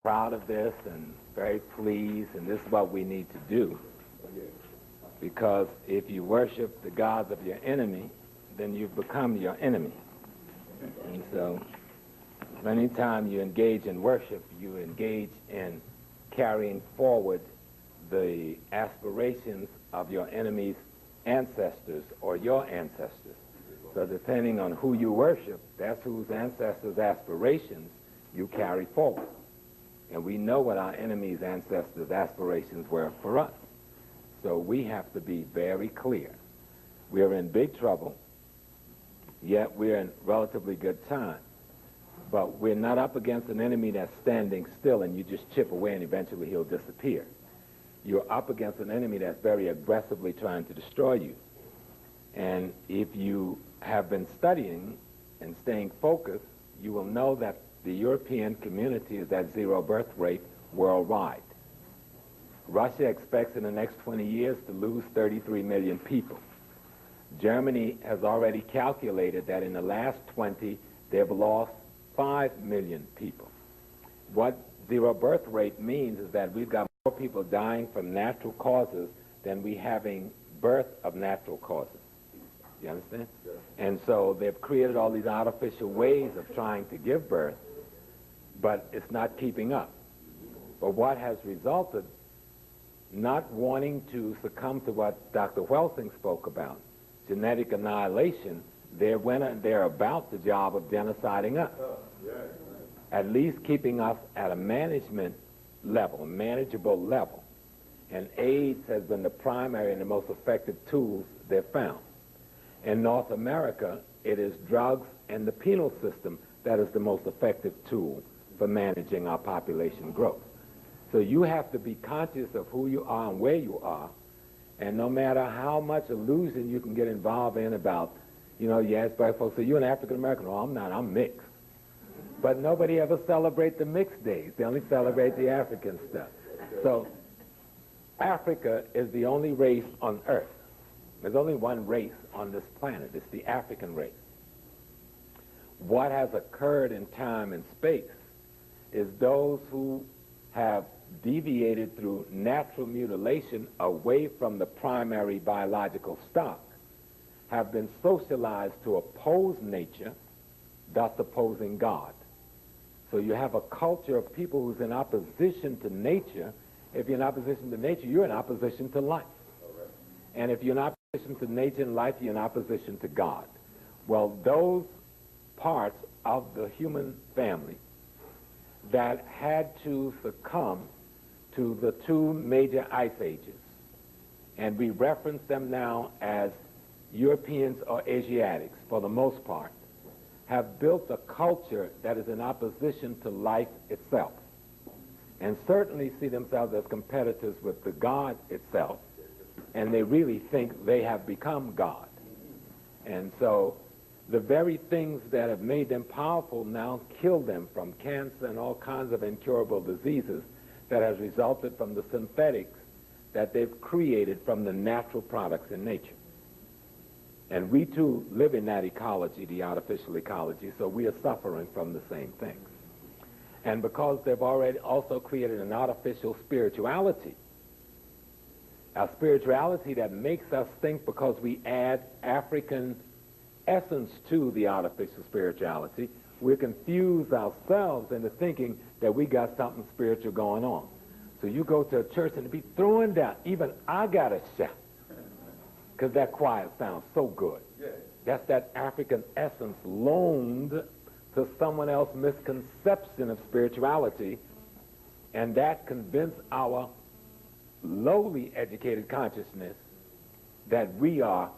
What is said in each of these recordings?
proud of this and very pleased, and this is what we need to do. Because if you worship the gods of your enemy, then you've become your enemy. And so, anytime you engage in worship, you engage in carrying forward the aspirations of your enemy's ancestors or your ancestors. So depending on who you worship, that's whose ancestors' aspirations you carry forward. And we know what our enemy's ancestors' aspirations were for us. So we have to be very clear. We're in big trouble, yet we're in relatively good time. But we're not up against an enemy that's standing still and you just chip away and eventually he'll disappear. You're up against an enemy that's very aggressively trying to destroy you. And if you have been studying and staying focused, you will know that the European community is at zero birth rate worldwide. Russia expects in the next 20 years to lose 33 million people. Germany has already calculated that in the last 20, they've lost 5 million people. What zero birth rate means is that we've got more people dying from natural causes than we having birth of natural causes. You understand? Yes. And so they've created all these artificial ways of trying to give birth, but it's not keeping up. But what has resulted, not wanting to succumb to what Dr. Welsing spoke about, genetic annihilation, they're about the job of genociding us. At least keeping us at a management level, a manageable level. And AIDS has been the primary and the most effective tools they've found. In North America, it is drugs and the penal system that is the most effective tool for managing our population growth. So you have to be conscious of who you are and where you are, and no matter how much illusion you can get involved in about, you ask black folks, say, you're an African American. Oh, I'm not, I'm mixed. But nobody ever celebrates the mixed days. They only celebrate the African stuff. So Africa is the only race on earth. There's only one race on this planet. It's the African race. What has occurred in time and space is those who have deviated through natural mutilation away from the primary biological stock have been socialized to oppose nature, thus opposing God. So you have a culture of people who's in opposition to nature. If you're in opposition to nature, you're in opposition to life. And if you're in opposition to nature and life, you're in opposition to God. Well, those parts of the human family that had to succumb to the two major ice ages, and we reference them now as Europeans or Asiatics for the most part, have built a culture that is in opposition to life itself, and certainly see themselves as competitors with the God itself, and they really think they have become God. And so the very things that have made them powerful now kill them, from cancer and all kinds of incurable diseases that has resulted from the synthetics that they've created from the natural products in nature. And we too live in that ecology, the artificial ecology, so we are suffering from the same things. And because they've already also created an artificial spirituality, a spirituality that makes us think, because we add African essence to the artificial spirituality, we confuse ourselves into thinking that we got something spiritual going on. So you go to a church and be throwing down, even I got a shout, because that choir sounds so good. That's that African essence loaned to someone else's misconception of spirituality, and that convinced our lowly educated consciousness that we are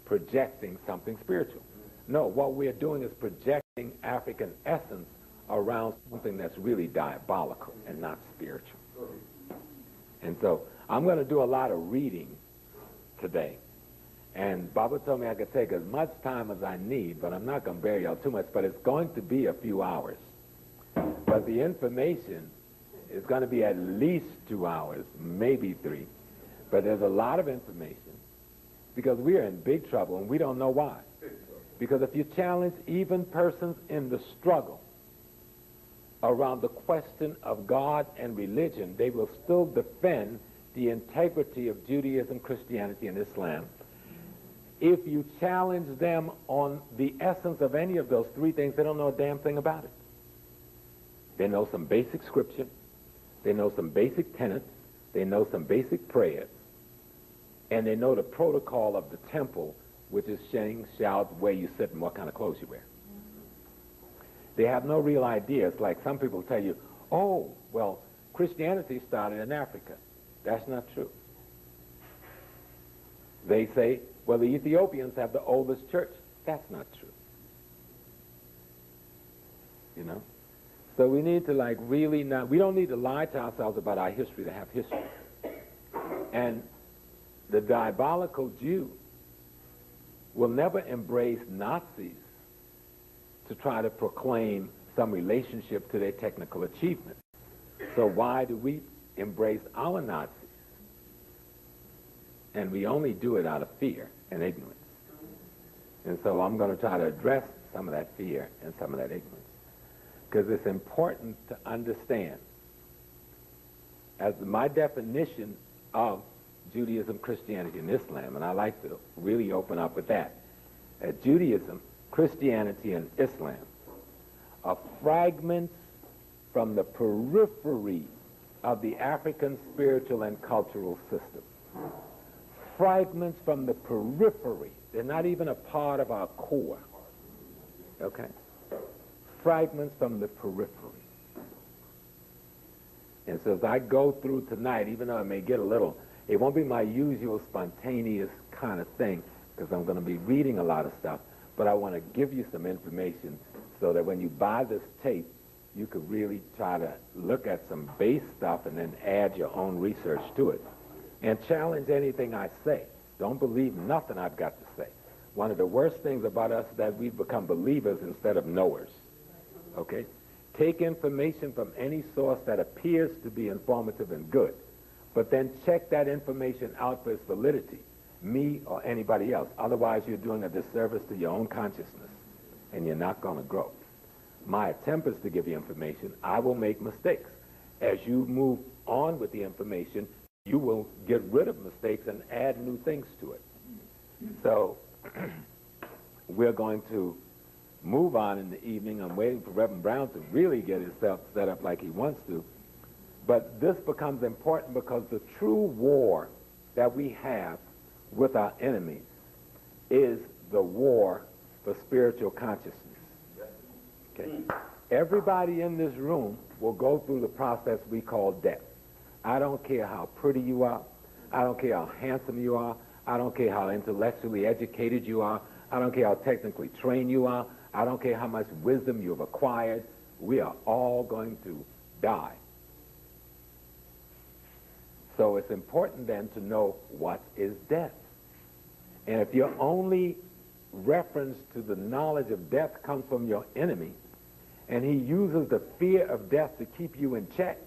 projecting something spiritual. No, what we're doing is projecting African essence around something that's really diabolical and not spiritual. And so I'm going to do a lot of reading today. And Baba told me I could take as much time as I need, but I'm not going to bury y'all too much, but it's going to be a few hours. But the information is going to be at least 2 hours, maybe 3. But there's a lot of information, because we are in big trouble and we don't know why. Because if you challenge even persons in the struggle around the question of God and religion, they will still defend the integrity of Judaism, Christianity, and Islam. If you challenge them on the essence of any of those three things, they don't know a damn thing about it. They know some basic scripture, they know some basic tenets, they know some basic prayers, and they know the protocol of the temple, which is sing, shout, where you sit, and what kind of clothes you wear. They have no real ideas. Like some people tell you, oh, well, Christianity started in Africa. That's not true. They say, well, the Ethiopians have the oldest church. That's not true. You know? So we need to we don't need to lie to ourselves about our history to have history. And the diabolical Jew will never embrace Nazis to try to proclaim some relationship to their technical achievement. So why do we embrace our Nazis? And we only do it out of fear and ignorance. And so I'm going to try to address some of that fear and some of that ignorance. Because it's important to understand, as my definition of Judaism, Christianity, and Islam, and I like to really open up with that Judaism, Christianity, and Islam are fragments from the periphery of the African spiritual and cultural system. Fragments from the periphery. They're not even a part of our core. Okay? Fragments from the periphery. And so as I go through tonight, even though it may get a little, it won't be my usual spontaneous kind of thing, because I'm going to be reading a lot of stuff, but I want to give you some information so that when you buy this tape, you could really try to look at some base stuff and then add your own research to it. And challenge anything I say. Don't believe nothing I've got to say. One of the worst things about us is that we've become believers instead of knowers. Okay? Take information from any source that appears to be informative and good, but then check that information out for its validity, me or anybody else. Otherwise, you're doing a disservice to your own consciousness, and you're not going to grow. My attempt is to give you information. I will make mistakes. As you move on with the information, you will get rid of mistakes and add new things to it. So we're going to move on in the evening. I'm waiting for Reverend Brown to really get himself set up like he wants to. But this becomes important because the true war that we have with our enemies is the war for spiritual consciousness. Okay? Everybody in this room will go through the process we call death. I don't care how pretty you are. I don't care how handsome you are. I don't care how intellectually educated you are. I don't care how technically trained you are. I don't care how much wisdom you've acquired. We are all going to die. So it's important then to know what is death. And if your only reference to the knowledge of death comes from your enemy, and he uses the fear of death to keep you in check,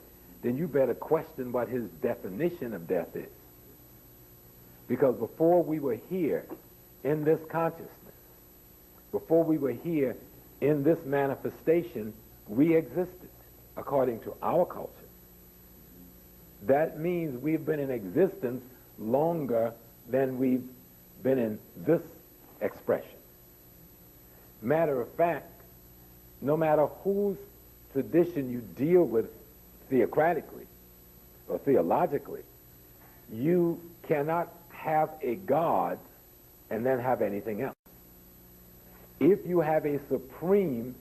then you better question what his definition of death is. Because before we were here in this consciousness, before we were here in this manifestation, we existed according to our culture. That means we've been in existence longer than we've been in this expression. Matter of fact, no matter whose tradition you deal with theocratically or theologically, you cannot have a God and then have anything else. If you have a supreme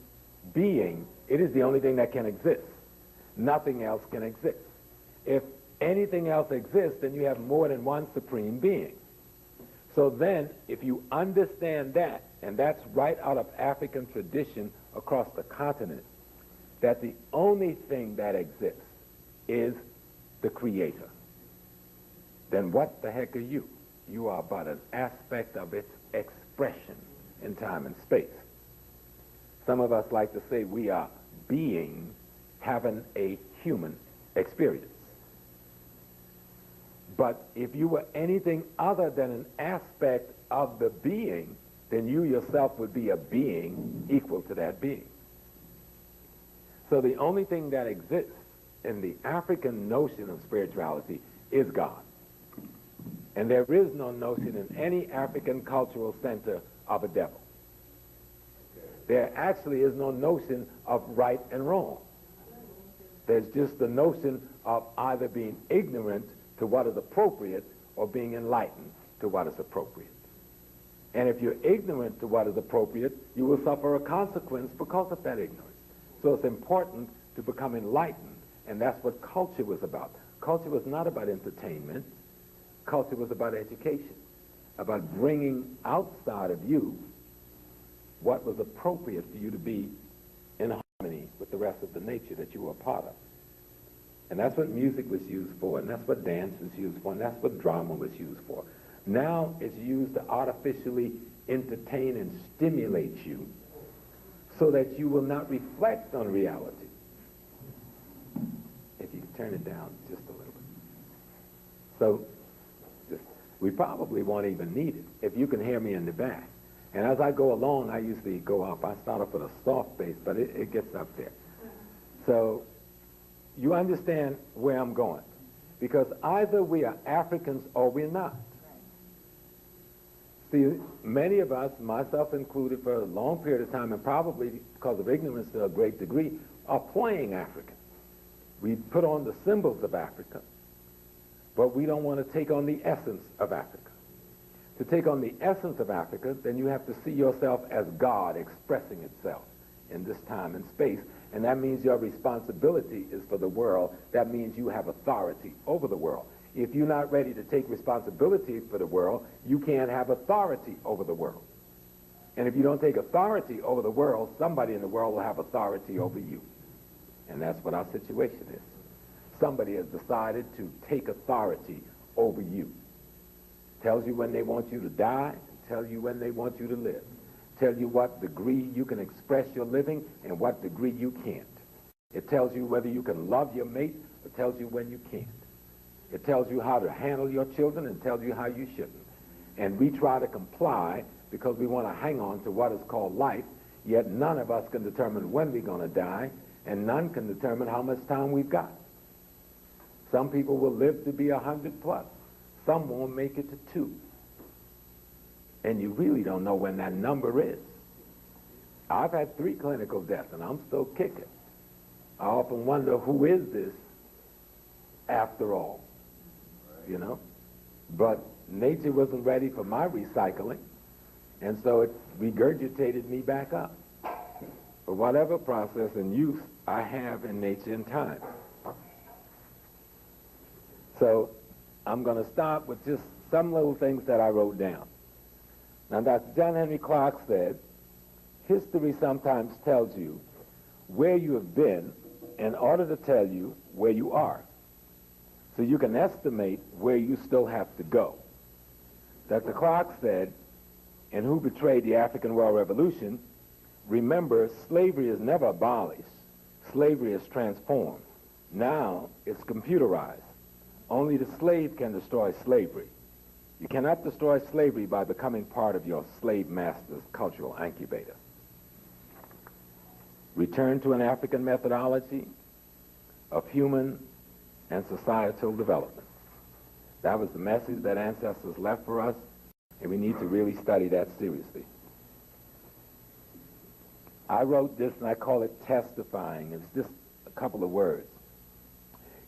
being, it is the only thing that can exist. Nothing else can exist. If anything else exists, then you have more than one supreme being. So then, if you understand that, and that's right out of African tradition across the continent, that the only thing that exists is the Creator, then what the heck are you? You are but an aspect of its expression in time and space. Some of us like to say we are beings having a human experience. But if you were anything other than an aspect of the being, then you yourself would be a being equal to that being. So the only thing that exists in the African notion of spirituality is God. And there is no notion in any African cultural center of a devil. There actually is no notion of right and wrong. There's just the notion of either being ignorant to what is appropriate or being enlightened to what is appropriate. And if you're ignorant to what is appropriate, you will suffer a consequence because of that ignorance. So it's important to become enlightened, and that's what culture was about. Culture was not about entertainment. Culture was about education, about bringing outside of you what was appropriate for you to be in harmony with the rest of the nature that you were a part of. And that's what music was used for, and that's what dance was used for, and that's what drama was used for. Now it's used to artificially entertain and stimulate you so that you will not reflect on reality. If you turn it down just a little bit. So we probably won't even need it if you can hear me in the back. And as I go along, I usually go up. I start off with a soft bass, but it gets up there. So you understand where I'm going. Because either we are Africans or we're not. See, many of us, myself included, for a long period of time, and probably because of ignorance to a great degree, are playing African. We put on the symbols of Africa, but we don't want to take on the essence of Africa. To take on the essence of Africa, then you have to see yourself as God expressing itself in this time and space, and that means your responsibility is for the world. That means you have authority over the world. If you're not ready to take responsibility for the world, you can't have authority over the world. And if you don't take authority over the world, somebody in the world will have authority over you. And that's what our situation is. Somebody has decided to take authority over you. Tells you when they want you to die, tells you when they want you to live. Tells you what degree you can express your living and what degree you can't. It tells you whether you can love your mate, or tells you when you can't. It tells you how to handle your children and tells you how you shouldn't. And we try to comply because we want to hang on to what is called life, yet none of us can determine when we're going to die, and none can determine how much time we've got. Some people will live to be 100 plus. Some won't make it to 2. And you really don't know when that number is. I've had 3 clinical deaths, and I'm still kicking. I often wonder, who is this after all? You know? But nature wasn't ready for my recycling, and so it regurgitated me back up. For whatever process and use I have in nature and time. So I'm going to start with just some little things that I wrote down. Now, Dr. John Henry Clark said, history sometimes tells you where you have been in order to tell you where you are. So you can estimate where you still have to go. Dr. Clark said, in Who Betrayed the African World Revolution, remember, slavery is never abolished. Slavery is transformed. Now it's computerized. Only the slave can destroy slavery. You cannot destroy slavery by becoming part of your slave master's cultural incubator. Return to an African methodology of human and societal development. That was the message that ancestors left for us, and we need to really study that seriously. I wrote this, and I call it testifying. It's just a couple of words.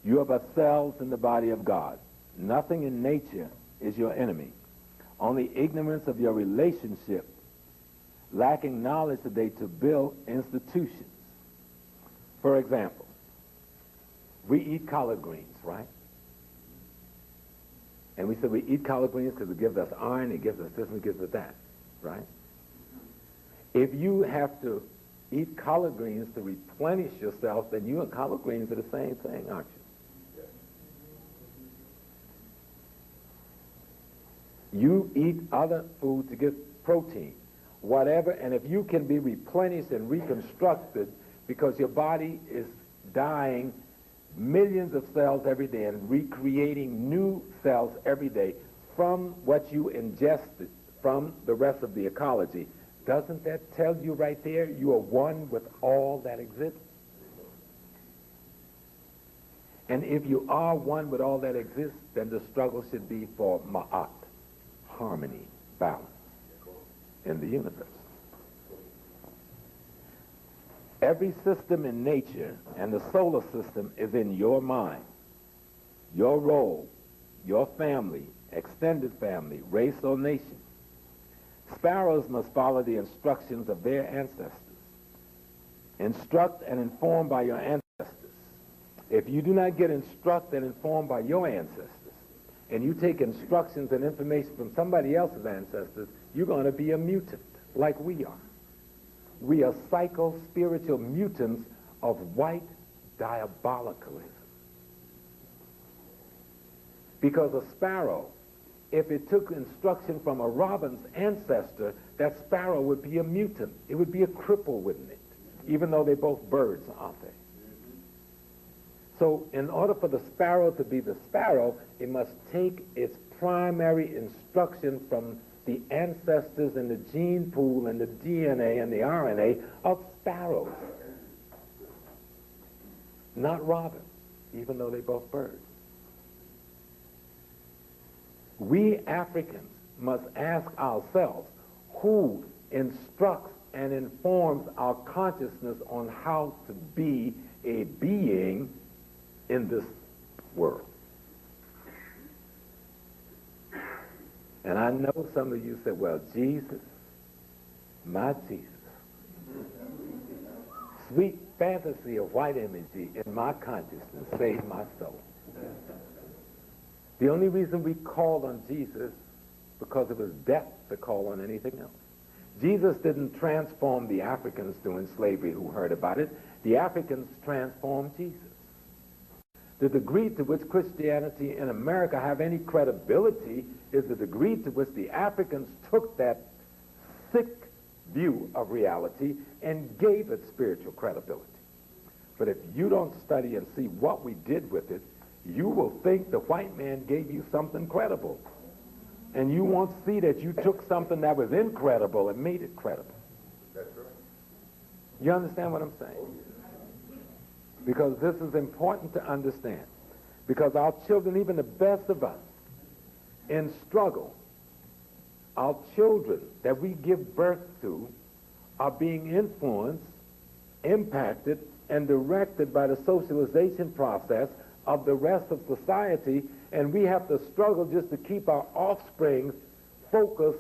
You are but cells in the body of God. Nothing in nature is your enemy. Only ignorance of your relationship, lacking knowledge today to build institutions. For example, we eat collard greens, right? And we said we eat collard greens because it gives us iron, it gives us this, and it gives us that, right? If you have to eat collard greens to replenish yourself, then you and collard greens are the same thing, aren't you? You eat other food to get protein, whatever, and if you can be replenished and reconstructed because your body is dying millions of cells every day and recreating new cells every day from what you ingested from the rest of the ecology, doesn't that tell you right there you are one with all that exists? And if you are one with all that exists, then the struggle should be for ma'at, harmony, balance in the universe. Every system in nature and the solar system is in your mind. Your role, your family, extended family, race or nation. Sparrows must follow the instructions of their ancestors. Instruct and inform by your ancestors. If you do not get instructed and informed by your ancestors, and you take instructions and information from somebody else's ancestors, you're going to be a mutant, like we are. We are psycho-spiritual mutants of white diabolicalism. Because a sparrow, if it took instruction from a robin's ancestor, that sparrow would be a mutant. It would be a cripple, wouldn't it? Even though they're both birds, aren't they? So in order for the sparrow to be the sparrow, it must take its primary instruction from the ancestors and the gene pool and the DNA and the RNA of sparrows. Not robins, even though they're both birds. We Africans must ask ourselves who instructs and informs our consciousness on how to be a being in this world. And I know some of you said, well, Jesus, my Jesus, sweet fantasy of white imagery in my consciousness saved my soul. The only reason we called on Jesus because it was death to call on anything else. Jesus didn't transform the Africans during slavery who heard about it. The Africans transformed Jesus. The degree to which Christianity in America have any credibility is the degree to which the Africans took that sick view of reality and gave it spiritual credibility. But if you don't study and see what we did with it, you will think the white man gave you something credible. And you won't see that you took something that was incredible and made it credible. That's right. You understand what I'm saying? Because this is important to understand. Because our children, even the best of us, in struggle, our children that we give birth to are being influenced, impacted, and directed by the socialization process of the rest of society, and we have to struggle just to keep our offspring focused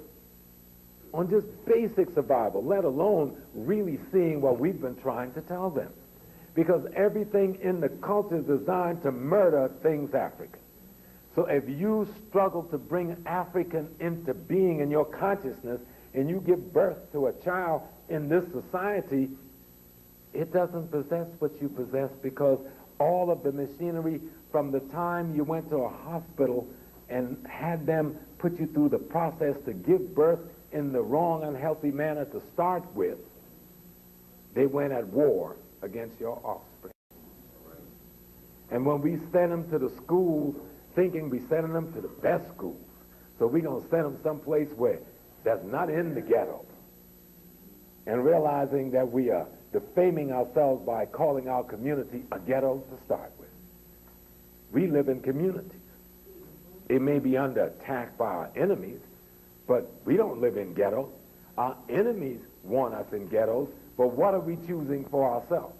on just basic survival, let alone really seeing what we've been trying to tell them. Because everything in the culture is designed to murder things African. So if you struggle to bring African into being in your consciousness and you give birth to a child in this society, it doesn't possess what you possess because all of the machinery from the time you went to a hospital and had them put you through the process to give birth in the wrong, unhealthy manner to start with, they went at war against your offspring. And when we send them to the schools, thinking we're sending them to the best schools, so we're going to send them someplace where that's not in the ghetto, and realizing that we are defaming ourselves by calling our community a ghetto to start with. We live in communities. It may be under attack by our enemies, but we don't live in ghettos. Our enemies want us in ghettos, but what are we choosing for ourselves?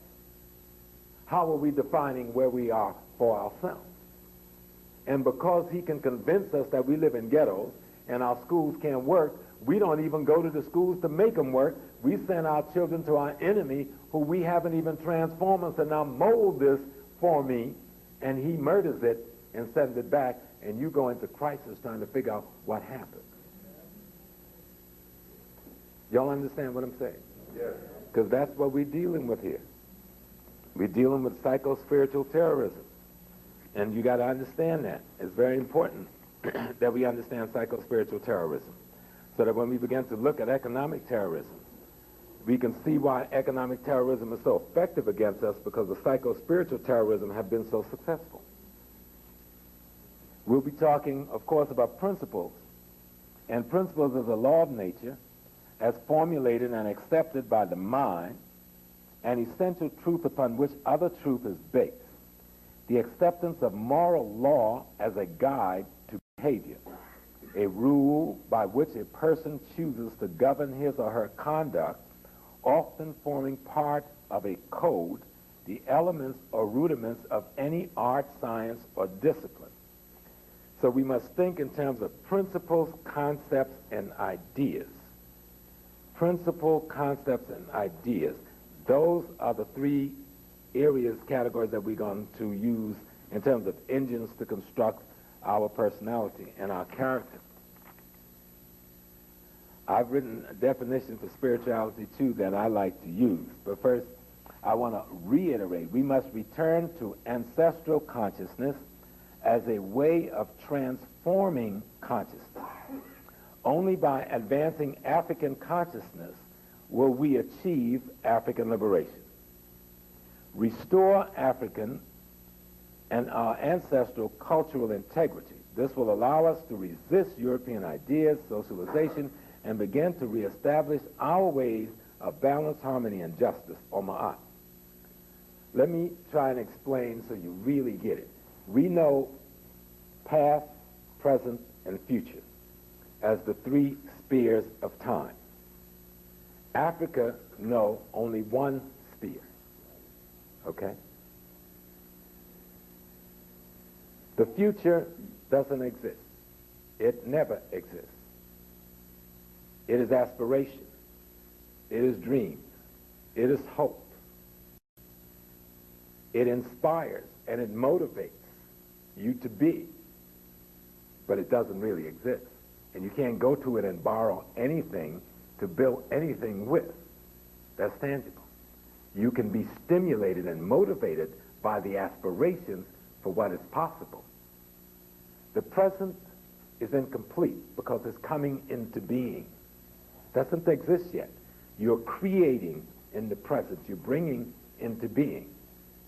How are we defining where we are for ourselves? And because he can convince us that we live in ghettos and our schools can't work, we don't even go to the schools to make them work. We send our children to our enemy who we haven't even transformed and said, now mold this for me, and he murders it and sends it back, and you go into crisis trying to figure out what happened. Y'all understand what I'm saying? Yes. Because that's what we're dealing with here. We're dealing with psycho-spiritual terrorism. And you got to understand that. It's very important that we understand psycho-spiritual terrorism, so that when we begin to look at economic terrorism, we can see why economic terrorism is so effective against us, because the psycho-spiritual terrorism have been so successful. We'll be talking, of course, about principles. And principles is a law of nature as formulated and accepted by the mind, an essential truth upon which other truth is based. the acceptance of moral law as a guide to behavior, a rule by which a person chooses to govern his or her conduct, often forming part of a code, the elements or rudiments of any art, science, or discipline. So we must think in terms of principles, concepts, and ideas. Principle, concepts, and ideas. Those are the three areas, categories that we're going to use in terms of engines to construct our personality and our character. I've written a definition for spirituality, too, that I like to use. But first, I want to reiterate, we must return to ancestral consciousness as a way of transforming consciousness. Only by advancing African consciousness will we achieve African liberation. Restore African and our ancestral cultural integrity. This will allow us to resist European ideas, socialization, and begin to reestablish our ways of balance, harmony, and justice, or ma'at. Let me try and explain so you really get it. We know past, present, and future as the three spheres of time. Africa know only one sphere, okay? The future doesn't exist. It never exists. It is aspiration. It is dream. It is hope. It inspires and it motivates you to be, but it doesn't really exist. And you can't go to it and borrow anything to build anything with. That's tangible. You can be stimulated and motivated by the aspirations for what is possible. The present is incomplete because it's coming into being. It doesn't exist yet. You're creating in the present. You're bringing into being.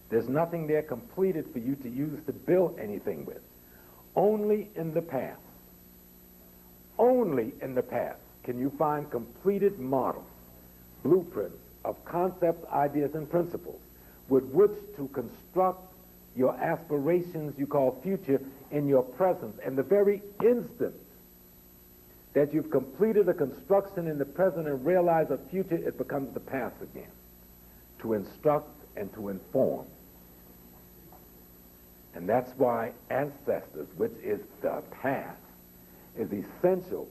There's nothing there completed for you to use to build anything with. Only in the past, only in the past can you find completed models, blueprints of concepts, ideas, and principles with which to construct your aspirations you call future in your present. And the very instant that you've completed a construction in the present and realize a future, it becomes the past again, to instruct and to inform. And that's why ancestors, which is the past, is essential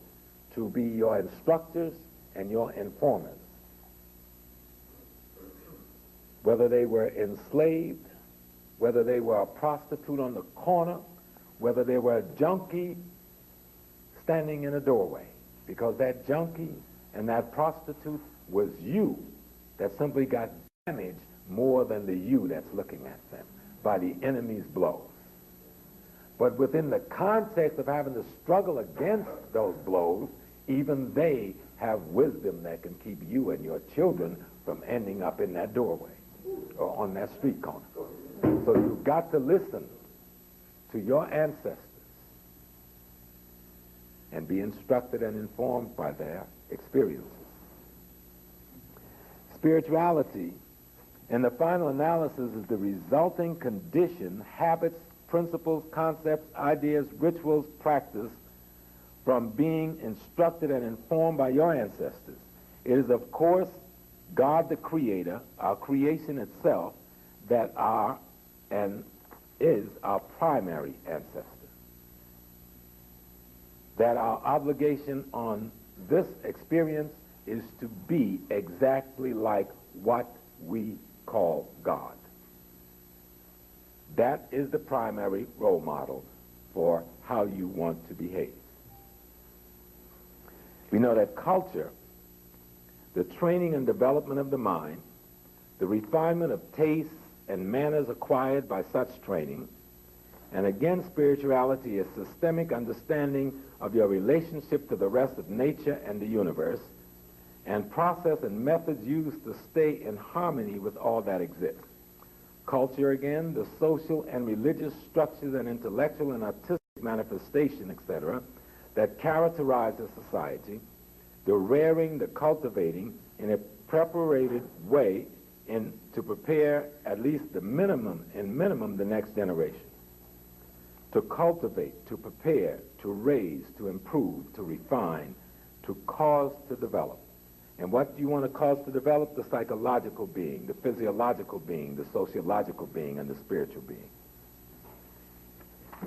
to be your instructors and your informers. Whether they were enslaved, whether they were a prostitute on the corner, whether they were a junkie standing in a doorway, because that junkie and that prostitute was you that simply got damaged more than the you that's looking at them by the enemy's blows. But within the context of having to struggle against those blows, even they have wisdom that can keep you and your children from ending up in that doorway or on that street corner. So you've got to listen to your ancestors and be instructed and informed by their experiences. Spirituality, in the final analysis, is the resulting condition, habits, principles, concepts, ideas, rituals, practice from being instructed and informed by your ancestors. It is, of course, God the Creator, our creation itself, that are and is our primary ancestor. That our obligation on this experience is to be exactly like what we call God. That is the primary role model for how you want to behave. We know that culture, the training and development of the mind, the refinement of tastes and manners acquired by such training, and again, spirituality is systemic understanding of your relationship to the rest of nature and the universe, and process and methods used to stay in harmony with all that exists. Culture, again, the social and religious structures and intellectual and artistic manifestation, etc., that characterizes society, the rearing, the cultivating in a preparated way and to prepare at least the minimum the next generation, to cultivate, to prepare, to raise, to improve, to refine, to cause to develop. And what do you want to cause to develop? The psychological being, the physiological being, the sociological being, and the spiritual being.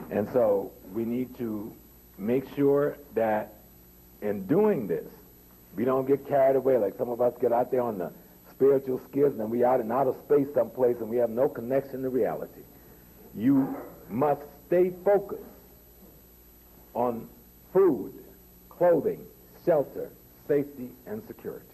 And so we need to make sure that in doing this, we don't get carried away like some of us get out there on the spiritual skids and we out in outer space someplace and we have no connection to reality. You must stay focused on food, clothing, shelter, safety, and security.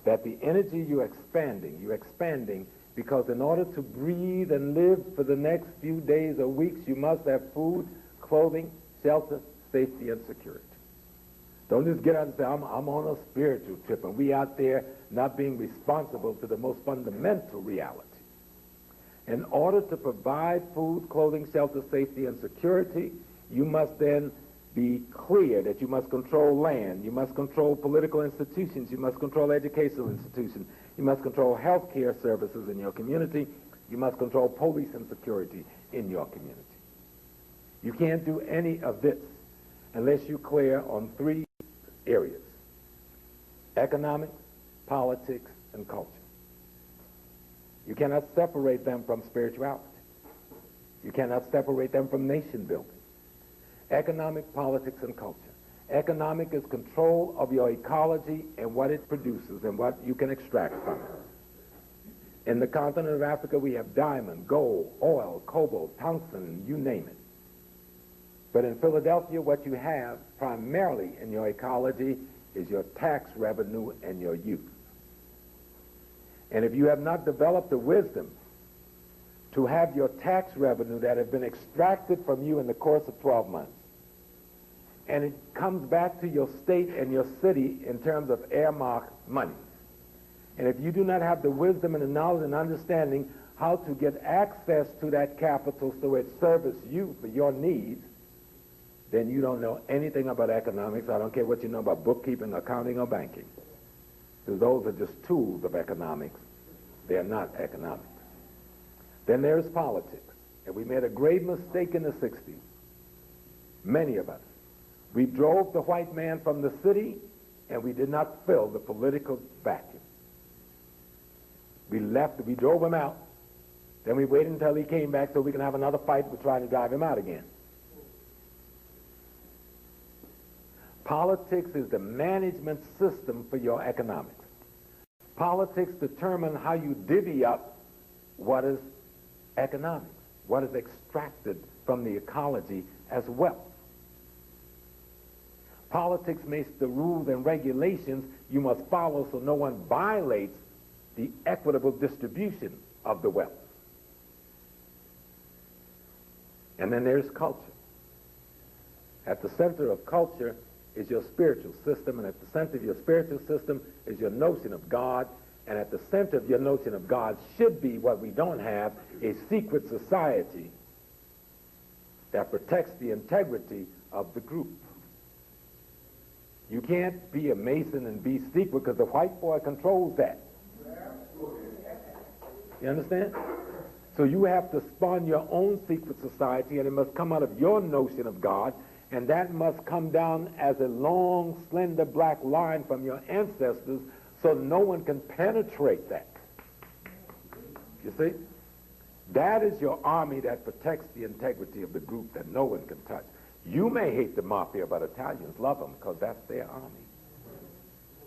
That the energy you're expanding because in order to breathe and live for the next few days or weeks, you must have food, clothing, shelter, safety, and security. Don't just get out and say, I'm on a spiritual trip, and we out there not being responsible to the most fundamental reality. In order to provide food, clothing, shelter, safety, and security, you must then be clear that you must control land, you must control political institutions, you must control educational institutions, you must control health care services in your community, you must control police and security in your community. You can't do any of this unless you clear on three areas: economics, politics, and culture. You cannot separate them from spirituality. You cannot separate them from nation building. Economic, politics, and culture. Economic is control of your ecology and what it produces and what you can extract from it. In the continent of Africa, we have diamond, gold, oil, cobalt, tungsten, you name it. But in Philadelphia, what you have primarily in your ecology is your tax revenue and your youth. And if you have not developed the wisdom to have your tax revenue that have been extracted from you in the course of 12 months, and it comes back to your state and your city in terms of earmarked money. And if you do not have the wisdom and the knowledge and understanding how to get access to that capital so it serves you for your needs, then you don't know anything about economics. I don't care what you know about bookkeeping, accounting, or banking. Because those are just tools of economics. They are not economics. Then there's politics. And we made a grave mistake in the 60s. Many of us. We drove the white man from the city, and we did not fill the political vacuum. We drove him out. Then we waited until he came back so we can have another fight with trying to drive him out again. Politics is the management system for your economics. Politics determine how you divvy up what is economics, what is extracted from the ecology as wealth. Politics makes the rules and regulations you must follow so no one violates the equitable distribution of the wealth. And then there's culture. At the center of culture is your spiritual system, and at the center of your spiritual system is your notion of God, and at the center of your notion of God should be what we don't have, a secret society that protects the integrity of the group. You can't be a Mason and be secret because the white boy controls that. You understand? So you have to spawn your own secret society, and it must come out of your notion of God, and that must come down as a long, slender black line from your ancestors so no one can penetrate that. You see? That is your army that protects the integrity of the group that no one can touch. You may hate the mafia, but Italians love them because that's their army.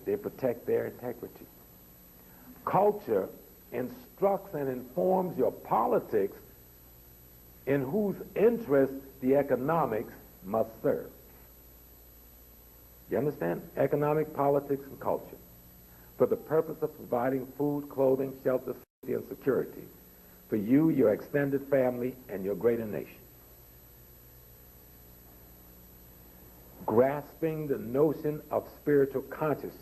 They protect their integrity. Culture instructs and informs your politics in whose interest the economics must serve. You understand? Economic, politics, and culture. For the purpose of providing food, clothing, shelter, safety, and security for you, your extended family, and your greater nation. Grasping the notion of spiritual consciousness,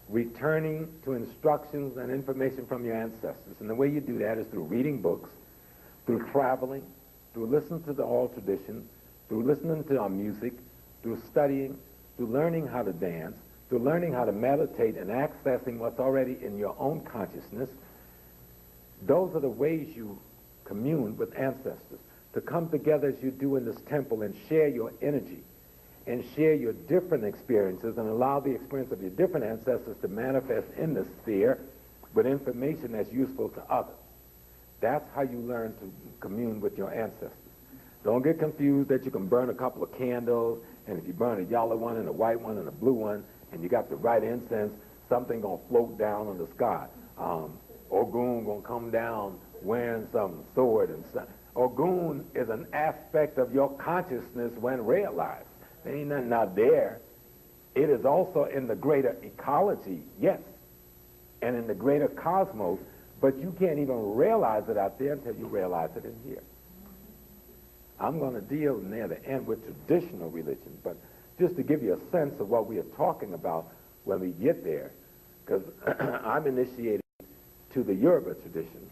returning to instructions and information from your ancestors. And the way you do that is through reading books, through traveling, through listening to the oral tradition, through listening to our music, through studying, through learning how to dance, through learning how to meditate and accessing what's already in your own consciousness. Those are the ways you commune with ancestors. To come together as you do in this temple and share your energy and share your different experiences and allow the experience of your different ancestors to manifest in the sphere with information that's useful to others. That's how you learn to commune with your ancestors. Don't get confused that you can burn a couple of candles, and if you burn a yellow one and a white one and a blue one, and you got the right incense, something gonna float down in the sky. Ogun gonna come down wearing some sword and stuff. Ogun is an aspect of your consciousness when realized. There ain't nothing out there. It is also in the greater ecology, yes, and in the greater cosmos, but you can't even realize it out there until you realize it in here. I'm going to deal near the end with traditional religion, but just to give you a sense of what we are talking about when we get there, because I'm initiated to the Yoruba tradition,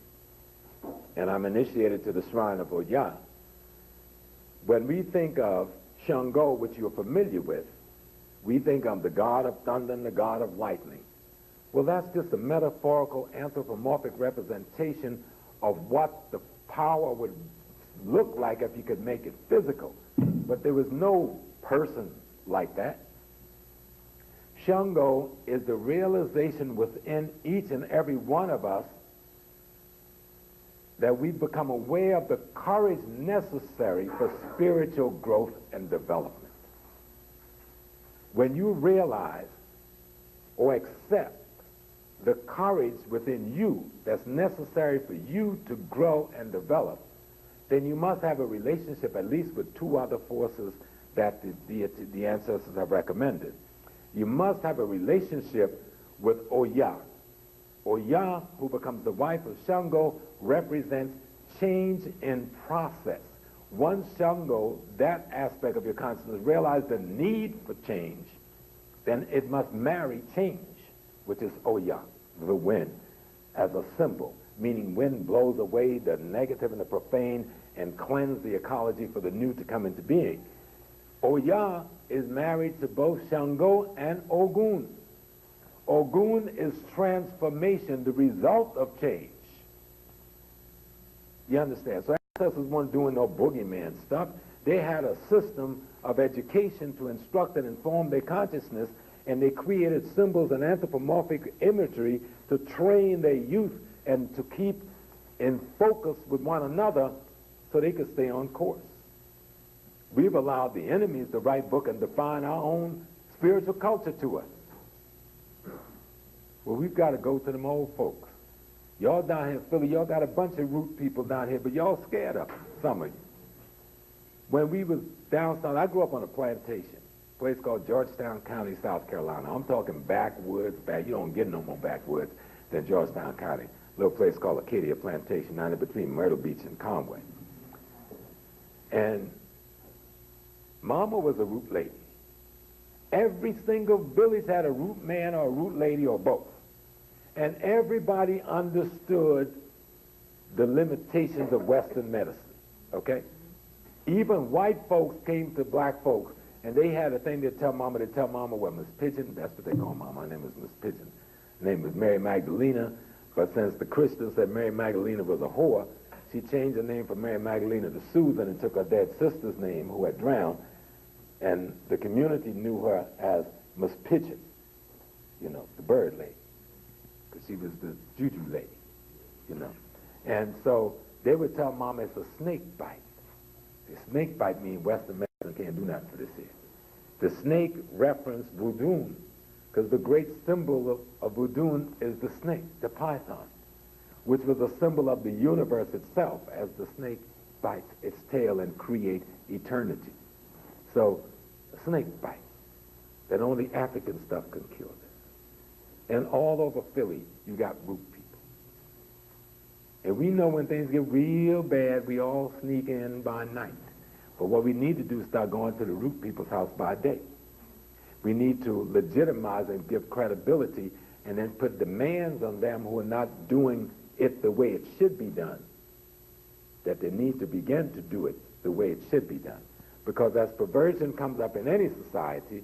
and I'm initiated to the shrine of Oya. When we think of Shango, which you're familiar with, we think of the god of thunder and the god of lightning. Well, that's just a metaphorical anthropomorphic representation of what the power would look like if you could make it physical. But there was no person like that. Shango is the realization within each and every one of us that we become aware of the courage necessary for spiritual growth and development. When you realize or accept the courage within you that's necessary for you to grow and develop, then you must have a relationship at least with two other forces that the ancestors have recommended. You must have a relationship with Oya. Oya, who becomes the wife of Shango, represents change in process. Once Shango, that aspect of your consciousness, realize the need for change, then it must marry change, which is Oya, the wind, as a symbol, meaning wind blows away the negative and the profane and cleanse the ecology for the new to come into being. Oya is married to both Shango and Ogun. Ogun is transformation, the result of change. You understand? So ancestors weren't doing no boogeyman stuff. They had a system of education to instruct and inform their consciousness, and they created symbols and anthropomorphic imagery to train their youth and to keep in focus with one another so they could stay on course. We've allowed the enemies to write book and define our own spiritual culture to us. Well, we've got to go to them old folks. Y'all down here in Philly, y'all got a bunch of root people down here, but y'all scared of them, some of you. When we was down south, I grew up on a plantation, a place called Georgetown County, South Carolina. I'm talking backwoods, you don't get no more backwoods than Georgetown County. A little place called Acadia Plantation, down in between Myrtle Beach and Conway. And Mama was a root lady. Every single village had a root man or a root lady or both. And everybody understood the limitations of Western medicine, okay? Even white folks came to black folks, and they had a thing they'd tell Mama, well, Miss Pigeon, that's what they call Mama, her name was Miss Pigeon. Her name was Mary Magdalena, but since the Christians said Mary Magdalena was a whore, she changed her name from Mary Magdalena to Susan and took her dead sister's name, who had drowned, and the community knew her as Miss Pigeon, you know, the bird lady, because she was the juju lady, you know. And so they would tell Mama it's a snake bite. The snake bite means Western medicine can't do nothing for this here. The snake referenced voodoo, because the great symbol of voodoo is the snake, the python, which was a symbol of the universe itself, as the snake bites its tail and create eternity. So, a snake bite, that only African stuff can cure this. And all over Philly, you got root people. And we know when things get real bad, we all sneak in by night. But what we need to do is start going to the root people's house by day. We need to legitimize and give credibility and then put demands on them who are not doing it the way it should be done, that they need to begin to do it the way it should be done. Because as perversion comes up in any society,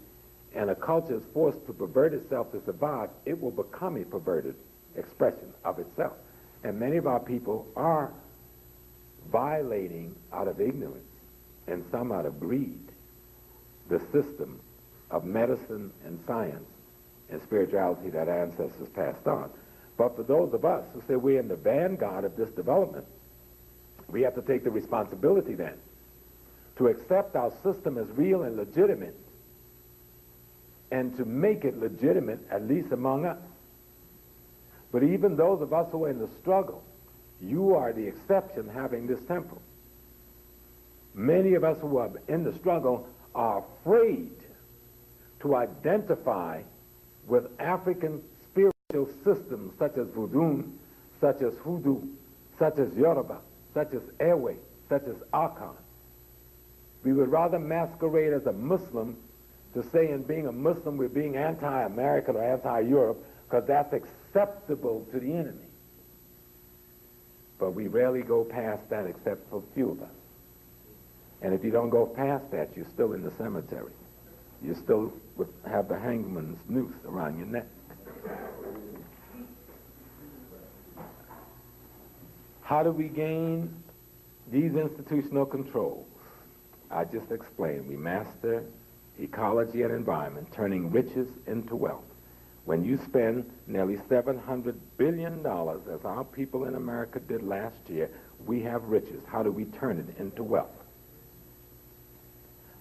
and a culture is forced to pervert itself to survive, it will become a perverted expression of itself. And many of our people are violating out of ignorance and some out of greed the system of medicine and science and spirituality that our ancestors passed on. But for those of us who say we're in the vanguard of this development, we have to take the responsibility then to accept our system as real and legitimate, and to make it legitimate, at least among us. But even those of us who are in the struggle, you are the exception having this temple. Many of us who are in the struggle are afraid to identify with African spiritual systems such as voodoo, such as hoodoo, such as Yoruba, such as Ewe, such as Akan. We would rather masquerade as a Muslim to say in being a Muslim we're being anti-American or anti-Europe, because that's acceptable to the enemy. But we rarely go past that except for a few of us. And if you don't go past that, you're still in the cemetery. You still have the hangman's noose around your neck. How do we gain these institutional controls? I just explained. We master ecology and environment, turning riches into wealth. When you spend nearly $700 billion, as our people in America did last year, we have riches. How do we turn it into wealth?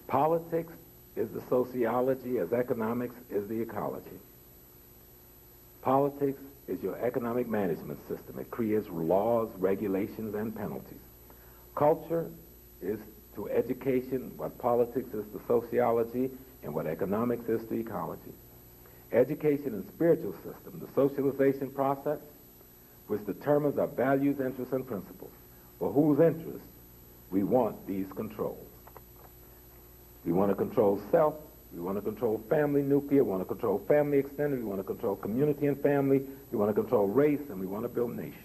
Politics is the sociology as economics is the ecology. Politics is your economic management system. It creates laws, regulations, and penalties. Culture is to education what politics is to sociology and what economics is to ecology. Education and spiritual system, the socialization process, which determines our values, interests, and principles. For whose interests we want these controls. We want to control self, we want to control family nuclear, we want to control family extended, we want to control community and family, we want to control race, and we want to build nation.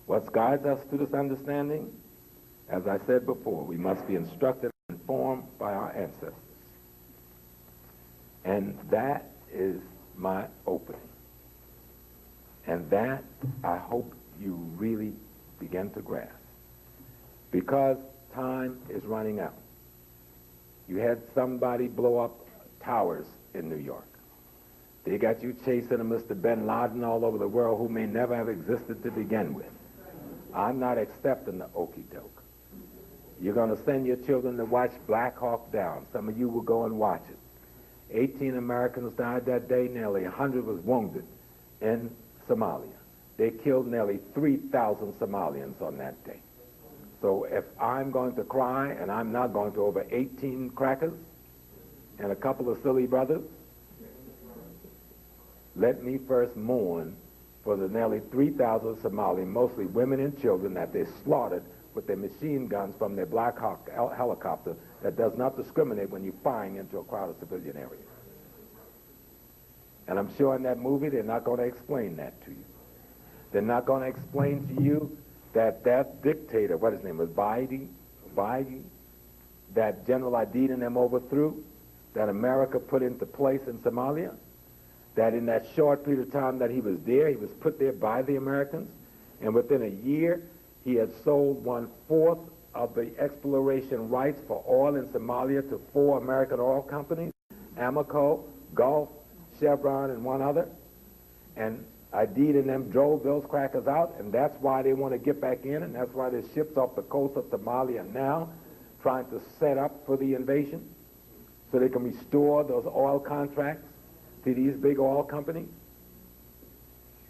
What guides us to this understanding? As I said before, we must be instructed and informed by our ancestors. And that is my opening. And that I hope you really begin to grasp. Because time is running out. You had somebody blow up towers in New York. They got you chasing a Mr. Bin Laden all over the world who may never have existed to begin with. I'm not accepting the okie doke. You're going to send your children to watch Black Hawk Down. Some of you will go and watch it. 18 Americans died that day. Nearly 100 was wounded in Somalia. They killed nearly 3,000 Somalians on that day. So if I'm going to cry, and I'm not going to, over 18 crackers and a couple of silly brothers, let me first mourn for the nearly 3,000 Somali, mostly women and children, that they slaughtered with their machine guns from their Black Hawk helicopter that does not discriminate when you're firing into a crowded civilian area. And I'm sure in that movie they're not going to explain that to you. They're not going to explain to you that that dictator, what his name was, Biden, that General Adid and them overthrew, that America put into place in Somalia, that in that short period of time that he was there, he was put there by the Americans, and within a year, he had sold 1/4 of the exploration rights for oil in Somalia to 4 American oil companies, Amoco, Gulf, Chevron, and one other. And Adid and them drove those crackers out, and that's why they want to get back in, and that's why there's ships off the coast of Somalia now trying to set up for the invasion so they can restore those oil contracts to these big oil companies.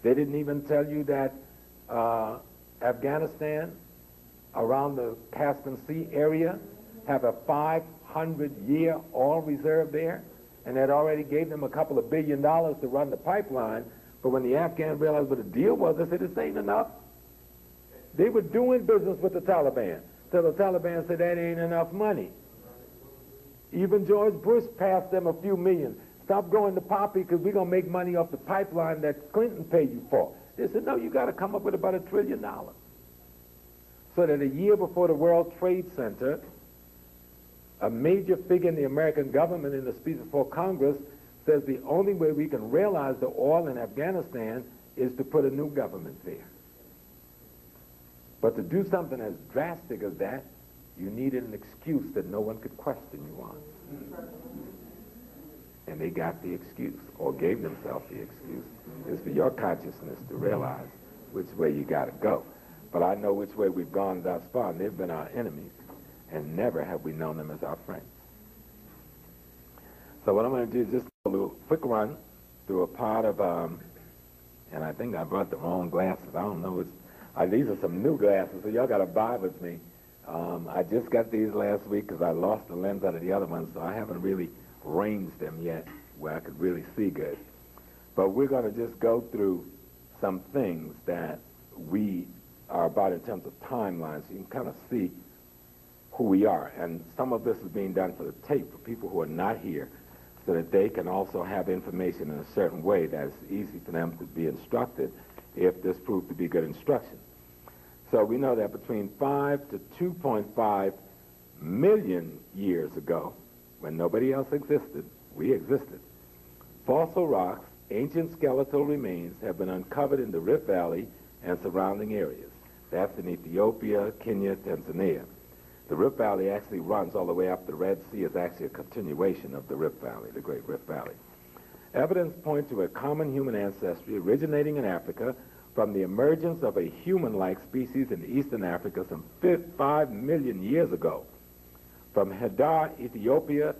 They didn't even tell you that Afghanistan, around the Caspian Sea area, have a 500-year oil reserve there, and that already gave them a couple of $1 billion to run the pipeline. But when the Afghans realized what the deal was, they said, this ain't enough. They were doing business with the Taliban, so the Taliban said, that ain't enough money. Even George Bush passed them a few million. Stop going to Poppy because we're going to make money off the pipeline that Clinton paid you for. They said, no, you got to come up with about $1 trillion. So that a year before the World Trade Center A major figure in the American government in the speech before Congress says the only way we can realize the oil in Afghanistan is to put a new government there. But to do something as drastic as that, you needed an excuse that no one could question you on. And they got the excuse, or gave themselves the excuse. It's for your consciousness to realize which way you got to go. But I know which way we've gone thus far, and they've been our enemies, and never have we known them as our friends. So what I'm going to do is just a little quick run through a part of, and I think I brought the wrong glasses. I don't know. These are some new glasses, so y'all got to abide with me. I just got these last week because I lost the lens out of the other ones, so I haven't really ranged them yet where I could really see good. But we're going to just go through some things that we are about in terms of timelines, so you can kind of see who we are. And some of this is being done for the tape for people who are not here, so that they can also have information in a certain way that is easy for them to be instructed if this proved to be good instruction. So we know that between 5 to 2.5 million years ago, when nobody else existed, we existed. Fossil rocks, ancient skeletal remains, have been uncovered in the Rift Valley and surrounding areas. That's in Ethiopia, Kenya, Tanzania. The Rift Valley actually runs all the way up. The Red Sea is actually a continuation of the Rift Valley, the Great Rift Valley. Evidence points to a common human ancestry originating in Africa from the emergence of a human-like species in eastern Africa some 5 million years ago. From Hadar, Ethiopia,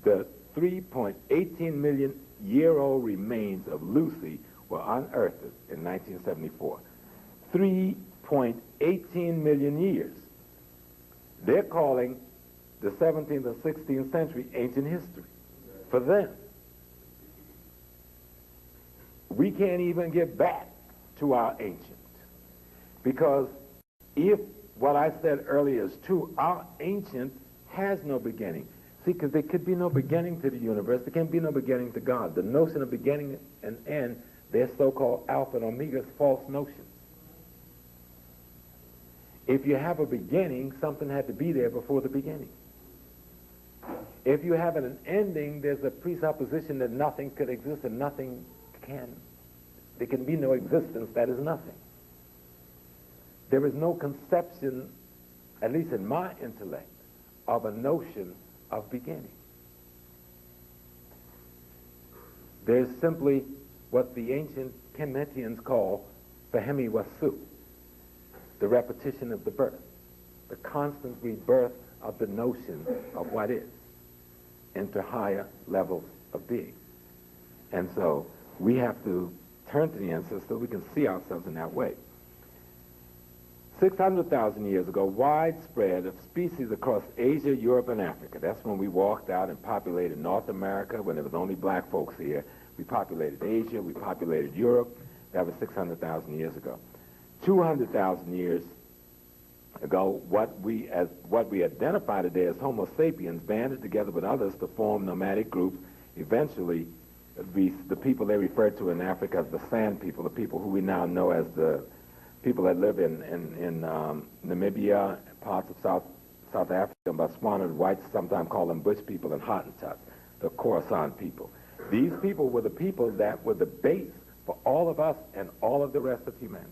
the 3.18 million year-old remains of Lucy were unearthed in 1974. 3.18 million years. They're calling the 17th and 16th century ancient history. For them, we can't even get back to our ancient. Because if what I said earlier is true, our ancient has no beginning. See, because there could be no beginning to the universe. There can be no beginning to God. The notion of beginning and end, their so-called alpha and omega, is false notions. If you have a beginning, something had to be there before the beginning. If you have an ending, there's a presupposition that nothing could exist and nothing can. There can be no existence that is nothing. There is no conception, at least in my intellect, of a notion of beginning. There's simply what the ancient Kemetians call Fahemi Wasu, the repetition of the birth, the constant rebirth of the notion of what is into higher levels of being. And so we have to turn to the ancestors so we can see ourselves in that way. 600,000 years ago, widespread of species across Asia, Europe, and Africa. That's when we walked out and populated North America, when there was only black folks here. We populated Asia, we populated Europe. That was 600,000 years ago. 200,000 years ago, what we identify today as Homo sapiens banded together with others to form nomadic groups. Eventually, the people they refer to in Africa as the Sand people, the people who we now know as the people that live in Namibia, parts of South Africa, and Botswana. The whites sometimes call them Bush people and Hottentots, the Khorasan people. These people were the people that were the base for all of us and all of the rest of humanity.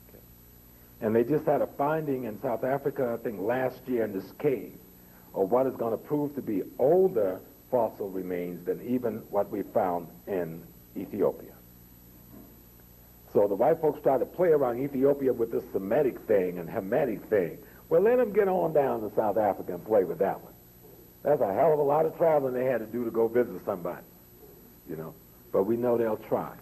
Okay. And they just had a finding in South Africa, I think last year, in this cave, of what is going to prove to be older fossil remains than even what we found in Ethiopia. So the white folks try to play around Ethiopia with this Semitic thing and Hamitic thing. Well, let them get on down to South Africa and play with that one. That's a hell of a lot of traveling they had to do to go visit somebody, you know. But we know they'll try.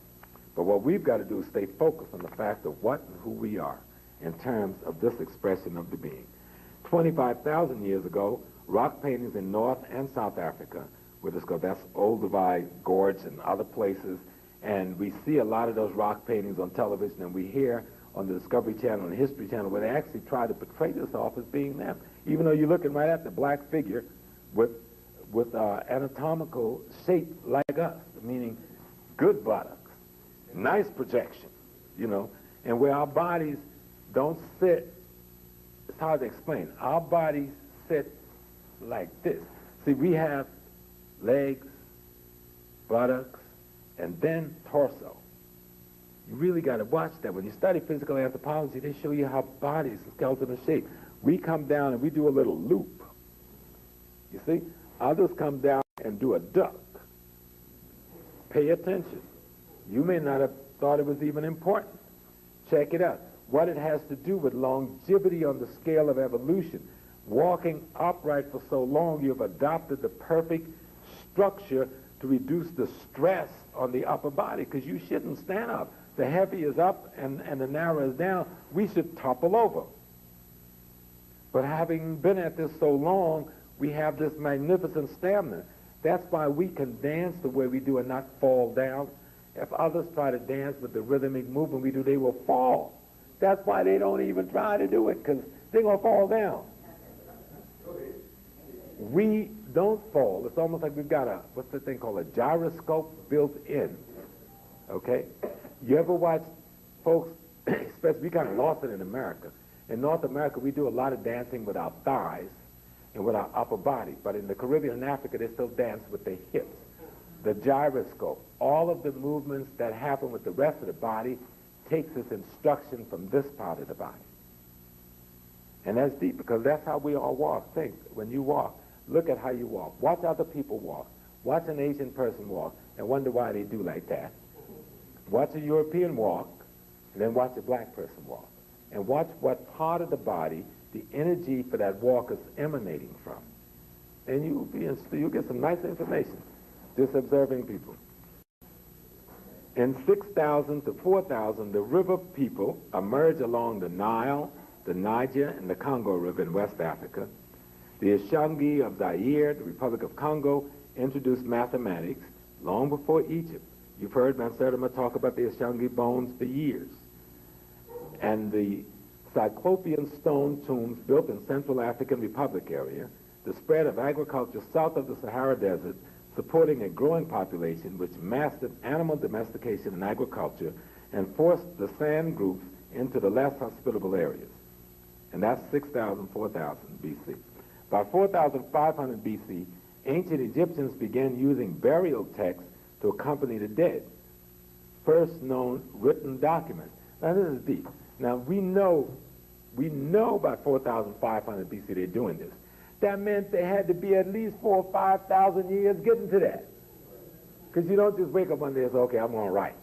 But what we've got to do is stay focused on the fact of what and who we are in terms of this expression of the being. 25,000 years ago, rock paintings in North and South Africa were discovered. That's Olduvai Gorge and other places. And we see a lot of those rock paintings on television, and we hear on the Discovery Channel and the History Channel where they actually try to portray this off as being them. Even though you're looking right at the black figure with anatomical shape like us, meaning good buttocks, nice projection, you know, and where our bodies don't sit, it's hard to explain. Our bodies sit like this. See, we have legs, buttocks, and then torso. You really got to watch that. When you study physical anthropology, they show you how bodies are skeletal shape. We come down and we do a little loop. You see? Others come down and do a duck. Pay attention. You may not have thought it was even important. Check it out. What it has to do with longevity on the scale of evolution. Walking upright for so long, you've adopted the perfect structure to reduce the stress on the upper body, because you shouldn't stand up. The heavy is up and the narrow is down. We should topple over. But having been at this so long, we have this magnificent stamina. That's why we can dance the way we do and not fall down. If others try to dance with the rhythmic movement we do, they will fall. That's why they don't even try to do it, because they're going to fall down. We don't fall. It's almost like we've got a, what's the thing called, a gyroscope built in. Okay? You ever watch folks, especially, we kind of lost it in America. In North America, we do a lot of dancing with our thighs and with our upper body. But in the Caribbean and Africa, they still dance with their hips. The gyroscope, all of the movements that happen with the rest of the body takes its instruction from this part of the body. And that's deep, because that's how we all walk. Think, when you walk, look at how you walk. Watch other people walk. Watch an Asian person walk and wonder why they do like that. Watch a European walk, and then watch a black person walk. And watch what part of the body the energy for that walk is emanating from. And you'll get some nice information just observing people. In 6,000 to 4,000, the river people emerge along the Nile, the Niger, and the Congo River in West Africa. The Ashangi of Zaire, the Republic of Congo, introduced mathematics long before Egypt. You've heard Mansertima talk about the Ashangi bones for years. And the Cyclopean stone tombs built in Central African Republic area, the spread of agriculture south of the Sahara Desert, supporting a growing population which mastered animal domestication and agriculture and forced the sand groups into the less hospitable areas. And that's 6,000, 4,000 BC. By 4,500 BC, ancient Egyptians began using burial texts to accompany the dead. First known written documents. Now this is deep. Now we know by 4,500 BC they're doing this. That meant they had to be at least 4,000 or 5,000 years getting to that. Because you don't just wake up one day and say, okay, I'm going to write.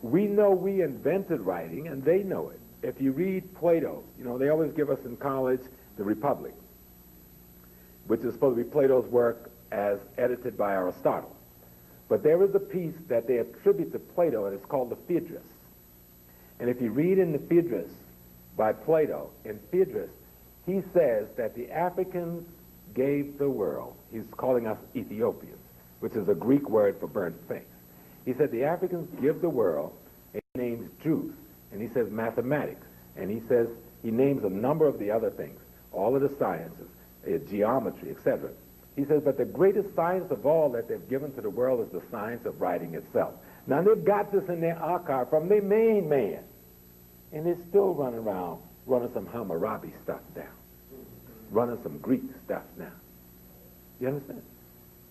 We know we invented writing, and they know it. If you read Plato, they always give us in college the Republic, which is supposed to be Plato's work as edited by Aristotle. But there is a piece that they attribute to Plato, and it's called the Phaedrus. And if you read in the Phaedrus by Plato, in Phaedrus, he says that the Africans gave the world, he's calling us Ethiopians, which is a Greek word for burnt things. He said the Africans give the world, and he names truth, and he says mathematics, and he says, he names a number of the other things, all of the sciences, geometry, etc. He says, but the greatest science of all that they've given to the world is the science of writing itself. Now they've got this in their archive from their main man, and they're still running around running some Hammurabi stuff down, running some Greek stuff now. You understand?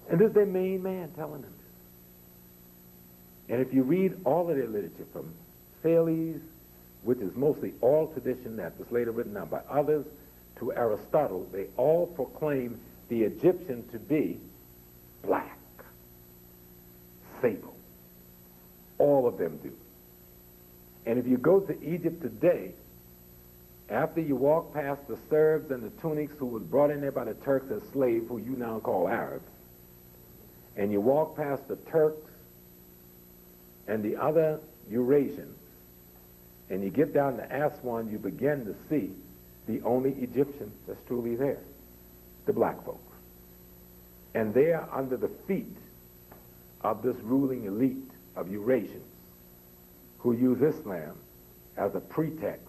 And this is their main man telling them this. And if you read all of their literature, from Thales, which is mostly oral tradition that was later written down by others, to Aristotle, they all proclaim the Egyptian to be black, sable. All of them do. And if you go to Egypt today, after you walk past the Serbs and the Tunics who was brought in there by the Turks as slaves, who you now call Arabs, and you walk past the Turks and the other Eurasians, and you get down to Aswan, you begin to see the only Egyptian that's truly there, the black folks. And they are under the feet of this ruling elite of Eurasians who use Islam as a pretext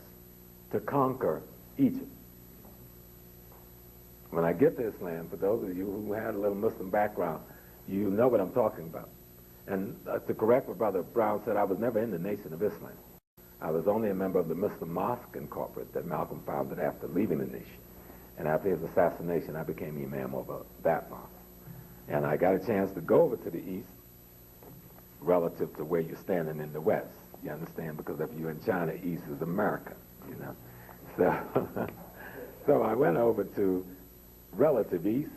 to conquer Egypt. When I get to Islam, for those of you who had a little Muslim background, you know what I'm talking about. And to correct what Brother Brown said, I was never in the Nation of Islam. I was only a member of the Muslim Mosque Incorporated that Malcolm founded after leaving the nation. And after his assassination, I became imam over that mosque. And I got a chance to go over to the east relative to where you're standing in the west. You understand? Because if you're in China, east is America, you know. So, so I went over to relative east,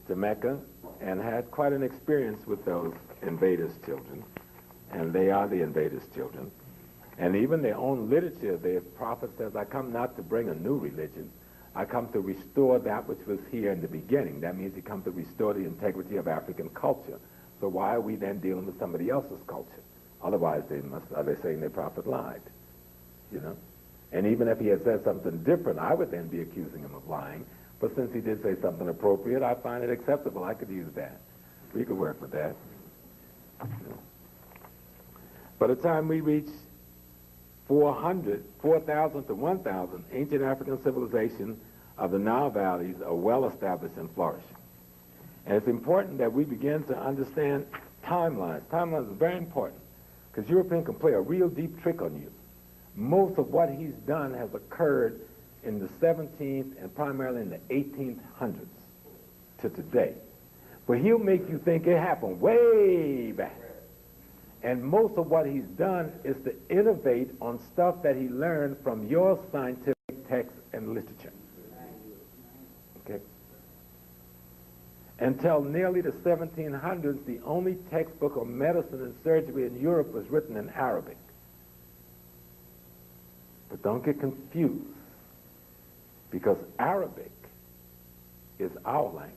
to Mecca, and had quite an experience with those invaders' children. And they are the invaders' children. And even their own literature, their prophet says, I come not to bring a new religion. I come to restore that which was here in the beginning. That means he comes to restore the integrity of African culture. So why are we then dealing with somebody else's culture? Otherwise, are they saying their prophet lied? You know? And even if he had said something different, I would then be accusing him of lying. But since he did say something appropriate, I find it acceptable. I could use that. We could work with that. You know? By the time we reach 4,000 to 1,000, ancient African civilization of the Nile valleys are well established and flourishing. And it's important that we begin to understand timelines. Timelines is very important because European can play a real deep trick on you. Most of what he's done has occurred in the 17th and primarily in the 1800s to today. But he'll make you think it happened way back. And most of what he's done is to innovate on stuff that he learned from your scientific texts and literature. Okay? Until nearly the 1700s, the only textbook on medicine and surgery in Europe was written in Arabic. But don't get confused, because Arabic is our language.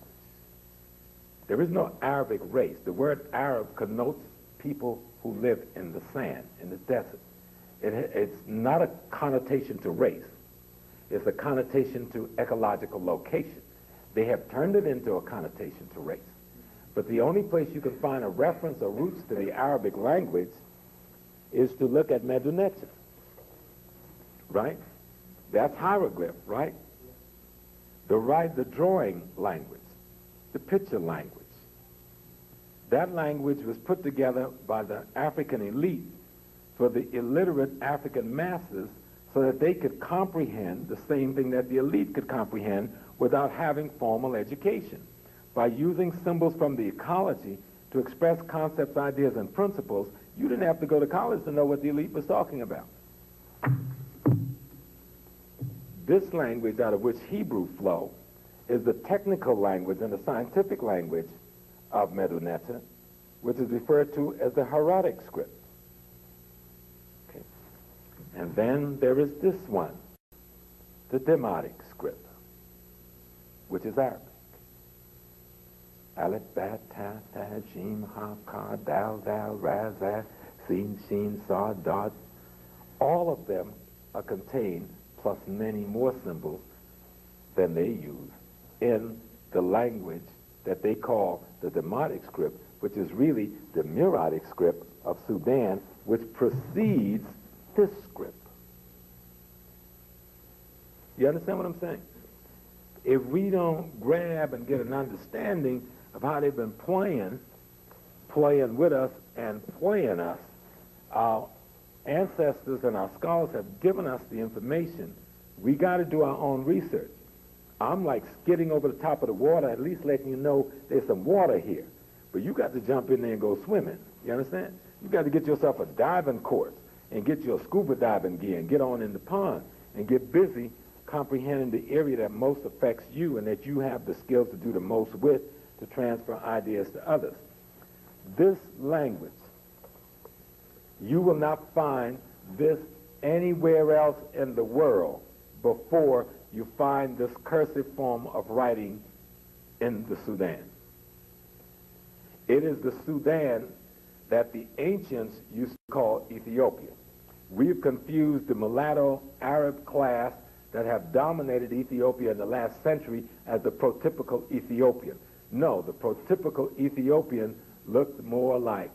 There is no Arabic race. The word Arab connotes people who live in the sand, in the desert. It's not a connotation to race. It's a connotation to ecological location. They have turned it into a connotation to race. But the only place you can find a reference or roots to the Arabic language is to look at Medunetcha, right? That's hieroglyph, right? The drawing language, the picture language. That language was put together by the African elite for the illiterate African masses so that they could comprehend the same thing that the elite could comprehend without having formal education. By using symbols from the ecology to express concepts, ideas, and principles, you didn't have to go to college to know what the elite was talking about. This language out of which Hebrew flow is the technical language and the scientific language of Medunetcha, which is referred to as the Hieratic script. Okay. And then there is this one, the Demotic script, which is Arabic. Aleph, Bat, Ta, Ta, Jim, Ha, Ka, Dal, Dal, Raz, Za, Sin, Shin, Sa, Dot. All of them are contained, plus many more symbols than they use, in the language that they call the Demotic script, which is really the Muratic script of Sudan, which precedes this script. You understand what I'm saying? If we don't grab and get an understanding of how they've been playing with us and playing us, our ancestors and our scholars have given us the information. We got to do our own research. I'm like skidding over the top of the water, at least letting you know there's some water here. But you got to jump in there and go swimming. You understand? You got to get yourself a diving course and get your scuba diving gear and get on in the pond and get busy comprehending the area that most affects you and that you have the skills to do the most with to transfer ideas to others. This language, you will not find this anywhere else in the world before you find this cursive form of writing in the Sudan. It is the Sudan that the ancients used to call Ethiopia. We've confused the mulatto Arab class that have dominated Ethiopia in the last century as the prototypical Ethiopian. No, the prototypical Ethiopian looked more like,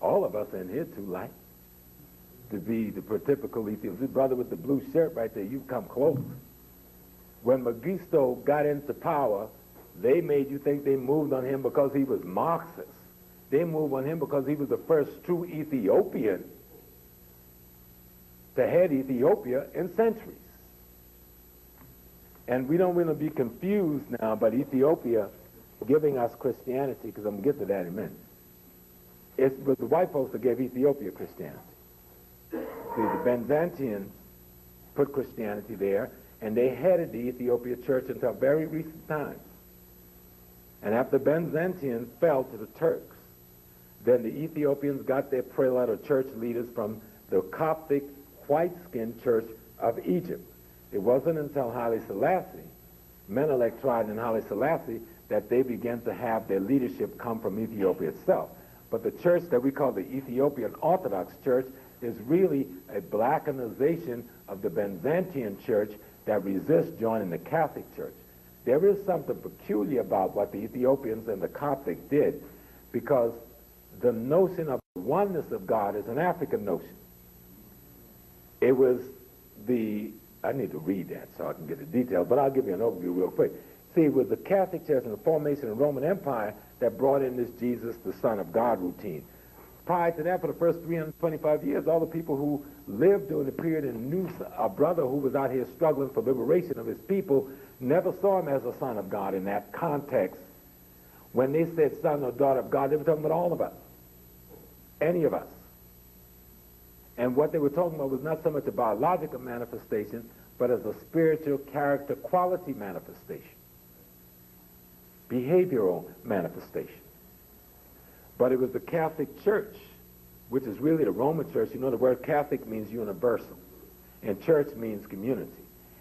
all of us in here too like, to be the prototypical Ethiopian. This brother with the blue shirt right there, you've come close. When Mengistu got into power, they made you think they moved on him because he was Marxist. They moved on him because he was the first true Ethiopian to head Ethiopia in centuries. And we don't want to be confused now about Ethiopia giving us Christianity, because I'm going to get to that in a minute. It was the white folks that gave Ethiopia Christianity. See, the Byzantines put Christianity there, and they headed the Ethiopia church until very recent times. And after the Byzantines fell to the Turks, then the Ethiopians got their prelate or church leaders from the Coptic white-skinned church of Egypt. It wasn't until Haile Selassie, Menelik tried in Haile Selassie, that they began to have their leadership come from Ethiopia itself. But the church that we call the Ethiopian Orthodox Church is really a blackanization of the Byzantine church that resists joining the Catholic Church. There is something peculiar about what the Ethiopians and the Coptic did, because the notion of the oneness of God is an African notion. It was the, I need to read that so I can get the details, but I'll give you an overview real quick. See, it was the Catholic Church and the formation of the Roman Empire that brought in this Jesus, the Son of God routine. Prior to that, for the first 325 years, all the people who lived during the period and knew a brother who was out here struggling for liberation of his people never saw him as a son of God in that context. When they said son or daughter of God, they were talking about all of us, any of us. And what they were talking about was not so much a biological manifestation, but as a spiritual character quality manifestation, behavioral manifestation. But it was the Catholic Church, which is really the Roman Church. You know, the word Catholic means universal, and church means community.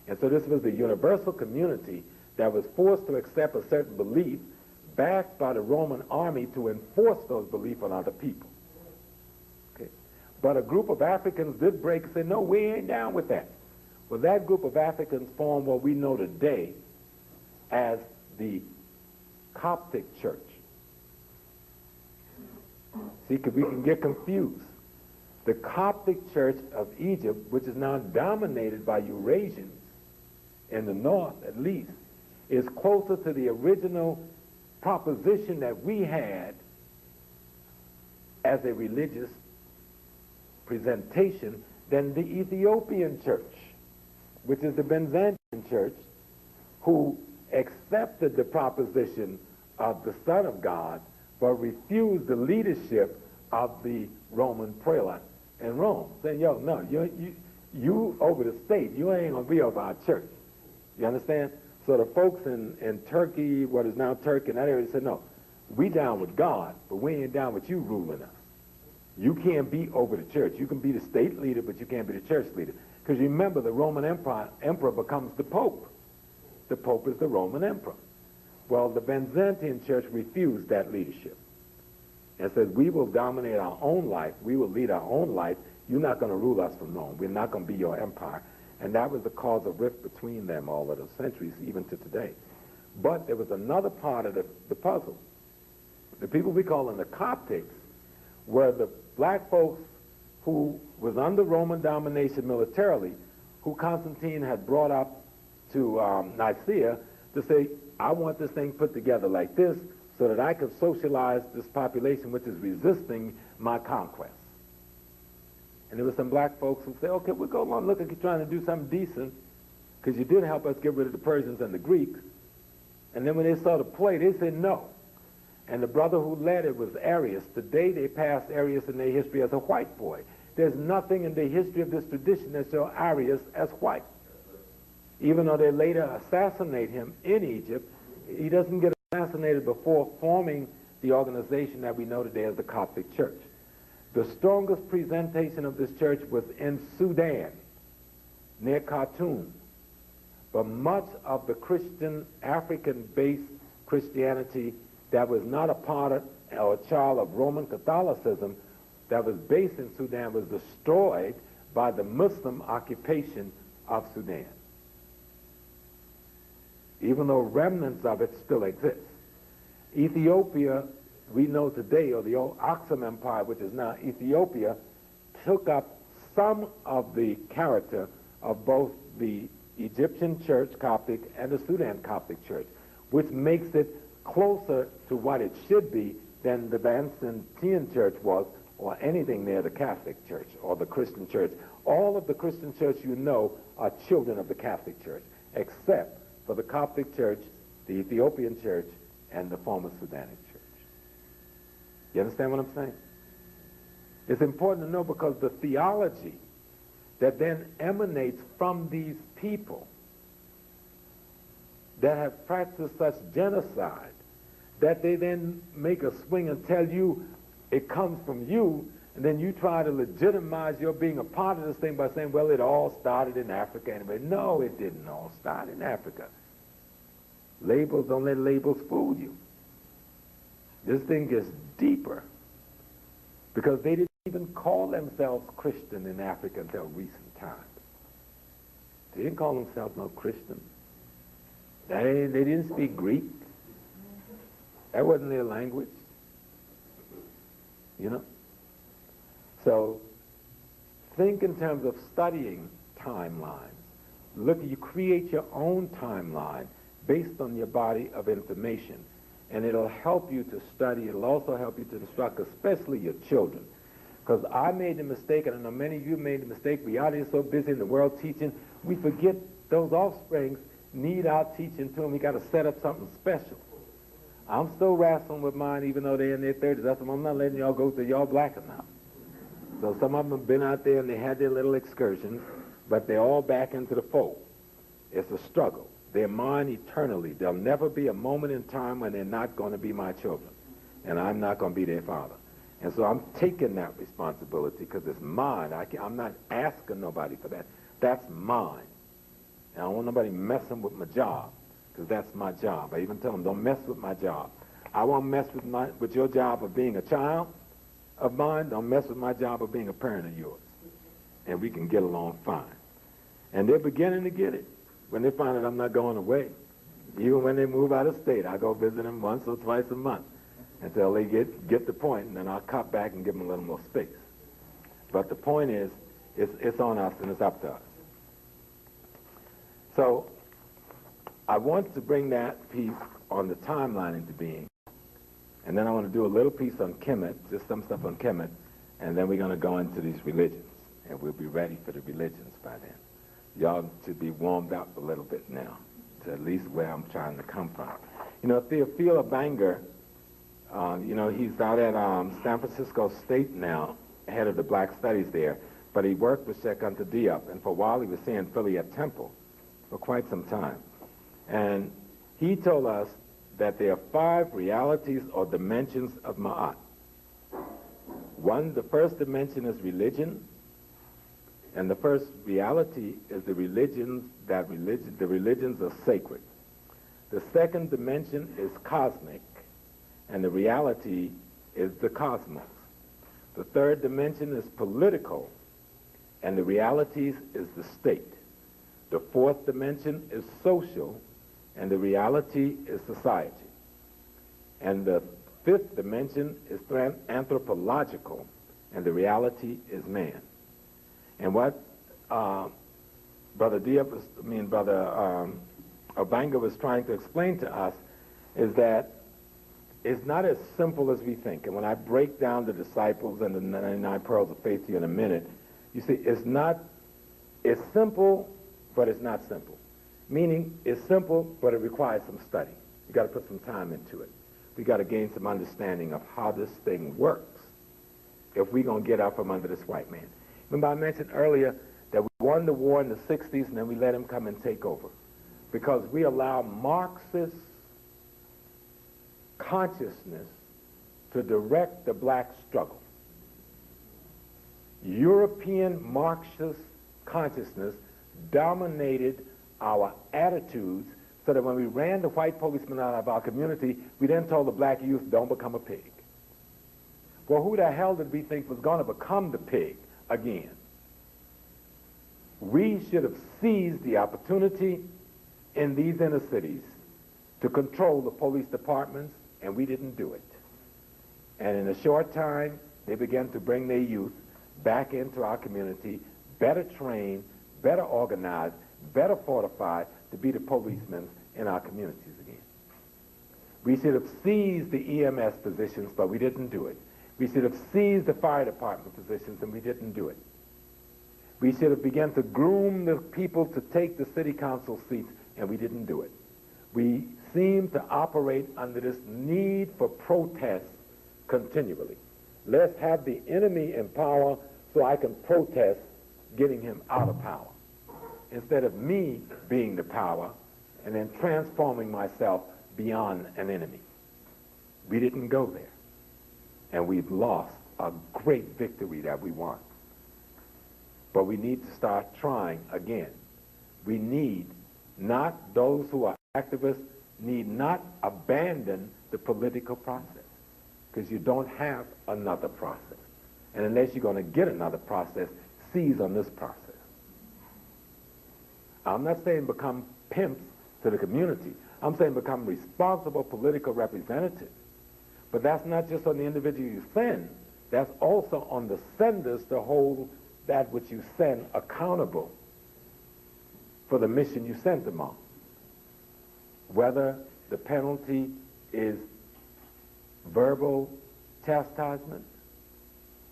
And so this was the universal community that was forced to accept a certain belief, backed by the Roman army to enforce those beliefs on other people. Okay. But a group of Africans did break and say, no, we ain't down with that. Well, that group of Africans formed what we know today as the Coptic Church. See, because we can get confused. The Coptic Church of Egypt, which is now dominated by Eurasians, in the north at least, is closer to the original proposition that we had as a religious presentation than the Ethiopian church, which is the Byzantine church, who accepted the proposition of the Son of God, but refused the leadership of the Roman prelate in Rome, saying, yo, no, you over the state, you ain't going to be over our church. You understand? So the folks in Turkey, what is now Turkey, in that area, said, no, we down with God, but we ain't down with you ruling us. You can't be over the church. You can be the state leader, but you can't be the church leader. Because remember, the Roman emperor becomes the Pope. The Pope is the Roman emperor. Well, the Byzantine church refused that leadership and said, we will dominate our own life. We will lead our own life. You're not going to rule us from Rome. We're not going to be your empire. And that was the cause of rift between them all of the centuries, even to today. But there was another part of the puzzle. The people we call in the Coptics were the black folks who was under Roman domination militarily, who Constantine had brought up to Nicaea to say, I want this thing put together like this so that I can socialize this population which is resisting my conquest. And there were some black folks who say, okay, we'll go along, look at you trying to do something decent, because you did help us get rid of the Persians and the Greeks. And then when they saw the play, they said no. And the brother who led it was Arius. Today they pass Arius in their history as a white boy. There's nothing in the history of this tradition that shows Arius as white. Even though they later assassinate him in Egypt, he doesn't get assassinated before forming the organization that we know today as the Coptic Church. The strongest presentation of this church was in Sudan, near Khartoum. But much of the Christian, African-based Christianity that was not a part of or a child of Roman Catholicism that was based in Sudan was destroyed by the Muslim occupation of Sudan, even though remnants of it still exist. Ethiopia, we know today, or the old Aksum Empire, which is now Ethiopia, took up some of the character of both the Egyptian church, Coptic, and the Sudan Coptic church, which makes it closer to what it should be than the Byzantine church was, or anything near the Catholic church, or the Christian church. All of the Christian church you know are children of the Catholic church, except for the Coptic Church, the Ethiopian Church, and the former Sudanic Church. You understand what I'm saying? It's important to know because the theology that then emanates from these people that have practiced such genocide, that they then make a swing and tell you it comes from you, and then you try to legitimize your being a part of this thing by saying, well, it all started in Africa anyway. No, it didn't all start in Africa. Labels, don't let labels fool you. This thing gets deeper because they didn't even call themselves Christian in Africa until recent times. They didn't call themselves no Christian. They didn't speak Greek. That wasn't their language. You know? So think in terms of studying timelines. Look, you create your own timeline based on your body of information. And it'll help you to study. It'll also help you to instruct, especially your children. Because I made the mistake, and I know many of you made the mistake. We out here so busy in the world teaching, we forget those offsprings need our teaching too, and we got to set up something special. I'm still wrestling with mine, even though they're in their 30s. That's why I'm not letting y'all go through. Y'all blacker now. So some of them have been out there and they had their little excursions, but they're all back into the fold. It's a struggle. They're mine eternally. There'll never be a moment in time when they're not going to be my children, and I'm not going to be their father. And so I'm taking that responsibility because it's mine. I'm not asking nobody for that. That's mine. And I don't want nobody messing with my job because that's my job. I even tell them, don't mess with my job. I won't mess with your job of being a child of mine. Don't mess with my job of being a parent of yours. And we can get along fine. And they're beginning to get it. When they find out I'm not going away, even when they move out of state, I go visit them once or twice a month until they get the point, and then I'll cut back and give them a little more space. But the point is, it's on us and it's up to us. So I want to bring that piece on the timeline into being, and then I want to do a little piece on Kemet, just some stuff on Kemet, and then we're going to go into these religions, and we'll be ready for the religions by then. Y'all should be warmed up a little bit now to at least where I'm trying to come from. You know, Theophile Banger, you know, he's out at San Francisco State now, head of the Black Studies there, but he worked with Sheikh Anta Diop, and for a while he was seeing Philly at Temple for quite some time. And he told us that there are 5 realities or dimensions of Ma'at. One, the first dimension is religion, and the first reality is the religions are sacred. The second dimension is cosmic, and the reality is the cosmos. The third dimension is political, and the realities is the state. The fourth dimension is social, and the reality is society. And the fifth dimension is anthropological, and the reality is man. And what Brother Obanga was trying to explain to us is that it's not as simple as we think. And when I break down the disciples and the 99 pearls of faith to you in a minute, you see, it's simple, but it's not simple. Meaning, it's simple, but it requires some study. You got to put some time into it. We got to gain some understanding of how this thing works if we're going to get out from under this white man. Remember I mentioned earlier that we won the war in the 60s and then we let him come and take over because we allow Marxist consciousness to direct the black struggle. European Marxist consciousness dominated our attitudes so that when we ran the white policemen out of our community, we then told the black youth, don't become a pig. Well, who the hell did we think was going to become the pig again? We should have seized the opportunity in these inner cities to control the police departments, and we didn't do it. And in a short time, they began to bring their youth back into our community, better trained, better organized, better fortified to be the policemen in our communities again. We should have seized the EMS positions, but we didn't do it. We should have seized the fire department positions, and we didn't do it. We should have begun to groom the people to take the city council seats, and we didn't do it. We seem to operate under this need for protest continually. Let's have the enemy in power so I can protest getting him out of power, instead of me being the power and then transforming myself beyond an enemy. We didn't go there, and we've lost a great victory that we won. But we need to start trying again. We need not, those who are activists need not abandon the political process, because you don't have another process. And unless you're going to get another process, seize on this process. I'm not saying become pimps to the community. I'm saying become responsible political representatives. But that's not just on the individual you send. That's also on the senders to hold that which you send accountable for the mission you sent them on. Whether the penalty is verbal chastisement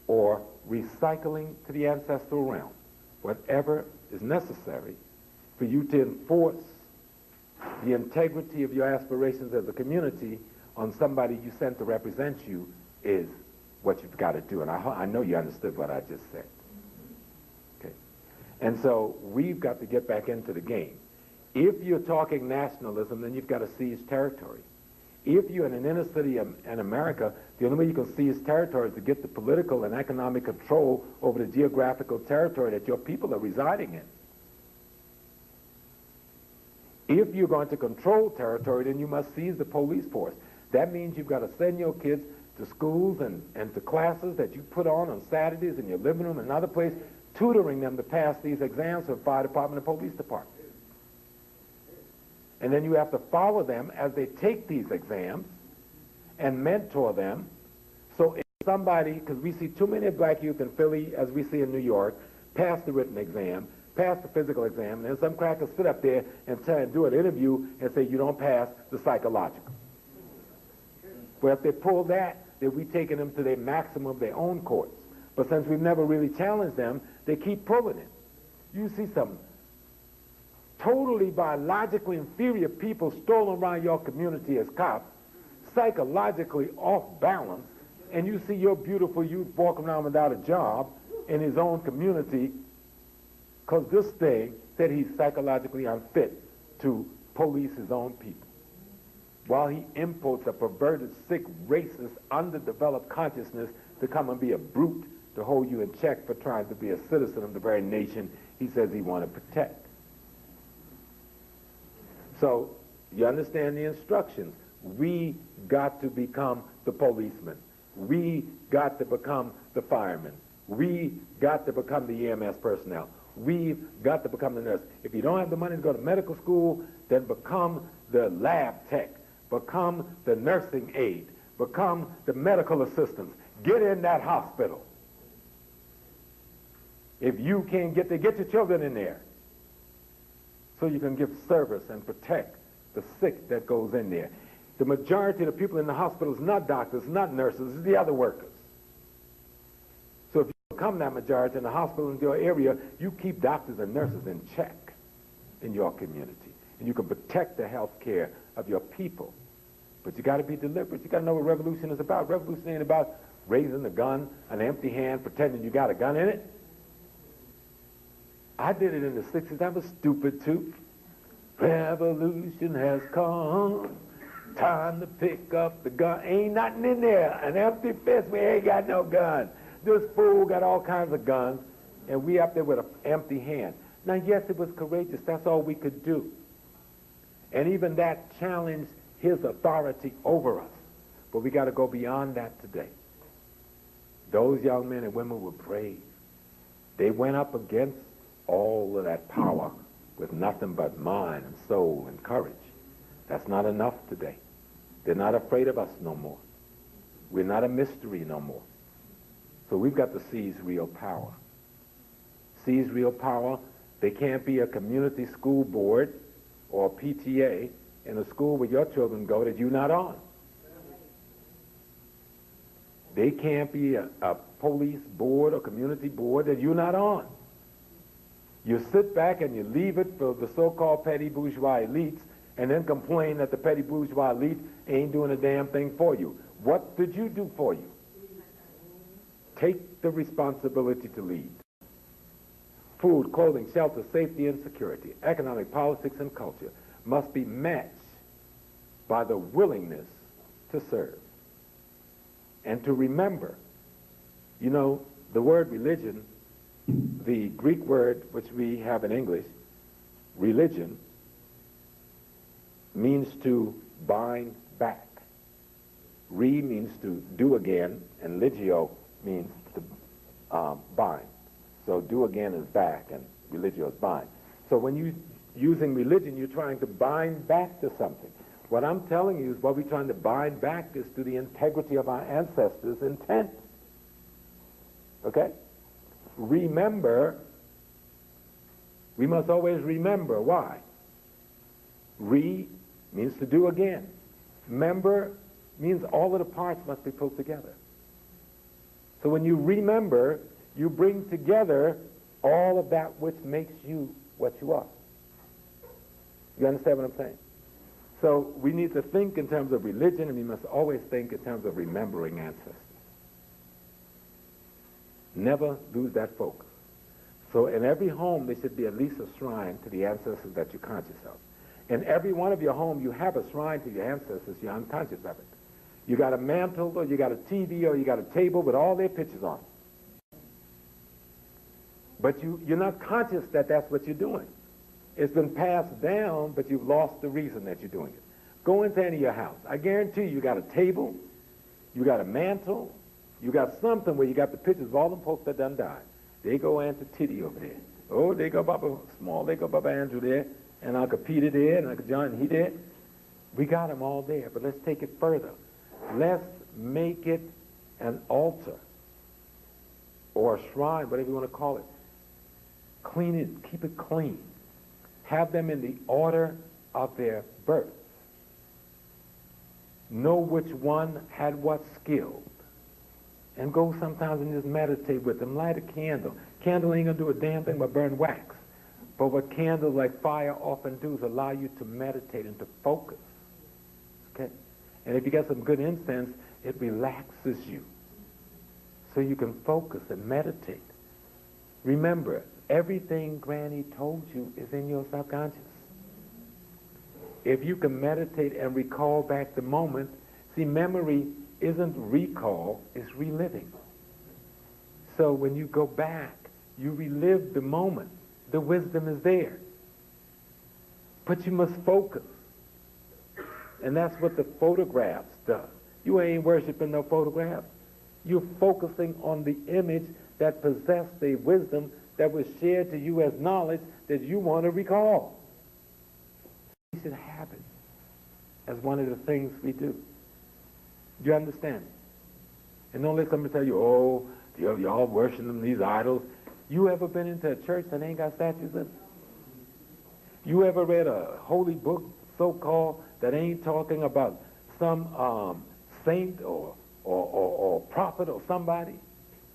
or recycling to the ancestral realm, whatever is necessary for you to enforce the integrity of your aspirations as a community on somebody you sent to represent you is what you've got to do. And I know you understood what I just said. Okay. And so we've got to get back into the game. If you're talking nationalism, then you've got to seize territory. If you're in an inner city in America, the only way you can seize territory is to get the political and economic control over the geographical territory that your people are residing in. If you're going to control territory, then you must seize the police force. That means you've got to send your kids to schools and to classes that you put on Saturdays in your living room and another place, tutoring them to pass these exams for fire department and police department. And then you have to follow them as they take these exams and mentor them. So if somebody, because we see too many black youth in Philly, as we see in New York, pass the written exam, pass the physical exam, and then some crackers sit up there and try and do an interview and say you don't pass the psychological. Well, if they pull that, then we've taken them to their maximum of their own courts. But since we've never really challenged them, they keep pulling it. You see some totally biologically inferior people strolling around your community as cops, psychologically off balance, and you see your beautiful youth walking around without a job in his own community because this thing said he's psychologically unfit to police his own people, while he imports a perverted, sick, racist, underdeveloped consciousness to come and be a brute to hold you in check for trying to be a citizen of the very nation he says he wants to protect. So you understand the instructions. We got to become the policeman. We got to become the fireman. We got to become the EMS personnel. We've got to become the nurse. If you don't have the money to go to medical school, then become the lab tech. Become the nursing aide. Become the medical assistant. Get in that hospital. If you can't get there, get your children in there, so you can give service and protect the sick that goes in there. The majority of the people in the hospital is not doctors, not nurses, it's the other workers. So if you become that majority in the hospital in your area, you keep doctors and nurses in check in your community. And you can protect the health care of your people. But you got to be deliberate. You got to know what revolution is about. Revolution ain't about raising a gun, an empty hand, pretending you got a gun in it. I did it in the 60s. I was stupid, too. Revolution has come. Time to pick up the gun. Ain't nothing in there. An empty fist. We ain't got no gun. This fool got all kinds of guns, and we up there with an empty hand. Now, yes, it was courageous. That's all we could do. And even that challenged his authority over us. But we got to go beyond that today. Those young men and women were brave. They went up against all of that power with nothing but mind and soul and courage. That's not enough today. They're not afraid of us no more. We're not a mystery no more. So we've got to seize real power. Seize real power. They can't be a community school board or a PTA in a school where your children go that you're not on. They can't be a police board or community board that you're not on. You sit back and you leave it for the so-called petty bourgeois elites and then complain that the petty bourgeois elite ain't doing a damn thing for you. What did you do for you? Take the responsibility to lead. Food, clothing, shelter, safety, and security, economic, politics, and culture must be matched by the willingness to serve and to remember. You know, the word religion, the Greek word which we have in English, religion, means to bind back. Re means to do again, and ligio means to bind. So do again is back, and religio is bind. So when you're using religion, you're trying to bind back to something. What I'm telling you is what we're trying to bind back is to the integrity of our ancestors' intent. Okay? Remember, we must always remember. Why? Re means to do again. Member means all of the parts must be put together. So when you remember, you bring together all of that which makes you what you are. You understand what I'm saying? So we need to think in terms of religion, and we must always think in terms of remembering ancestors. Never lose that focus. So in every home, there should be at least a shrine to the ancestors that you're conscious of. In every one of your homes, you have a shrine to your ancestors, you're unconscious of it. You got a mantle, or you got a TV, or you got a table with all their pictures on it. But you're not conscious that that's what you're doing. It's been passed down, but you've lost the reason that you're doing it. Go into any of your house. I guarantee you got a table, you got a mantle, you got something where you got the pictures of all them folks that done died. They go Auntie Titty over there. Oh, they go Baba Small, they go Baba Andrew there, and Uncle Peter there, and Uncle John, he there. We got them all there, but let's take it further. Let's make it an altar or a shrine, whatever you want to call it. Clean it, keep it clean. Have them in the order of their birth. Know which one had what skill. And go sometimes and just meditate with them. Light a candle. Candle ain't going to do a damn thing but burn wax. But what candles like fire often do is allow you to meditate and to focus. Okay? And if you get some good incense, it relaxes you. So you can focus and meditate. Remember, everything Granny told you is in your subconscious. If you can meditate and recall back the moment, see, memory isn't recall, it's reliving. So when you go back, you relive the moment. The wisdom is there. But you must focus. And that's what the photographs does. You ain't worshiping no photographs. You're focusing on the image that possessed the wisdom that was shared to you as knowledge that you want to recall. We should have it as one of the things we do. Do you understand? And don't let somebody tell you, oh, y'all worshiping these idols. You ever been into a church that ain't got statues in it? You ever read a holy book, so-called, that ain't talking about some saint or prophet or somebody?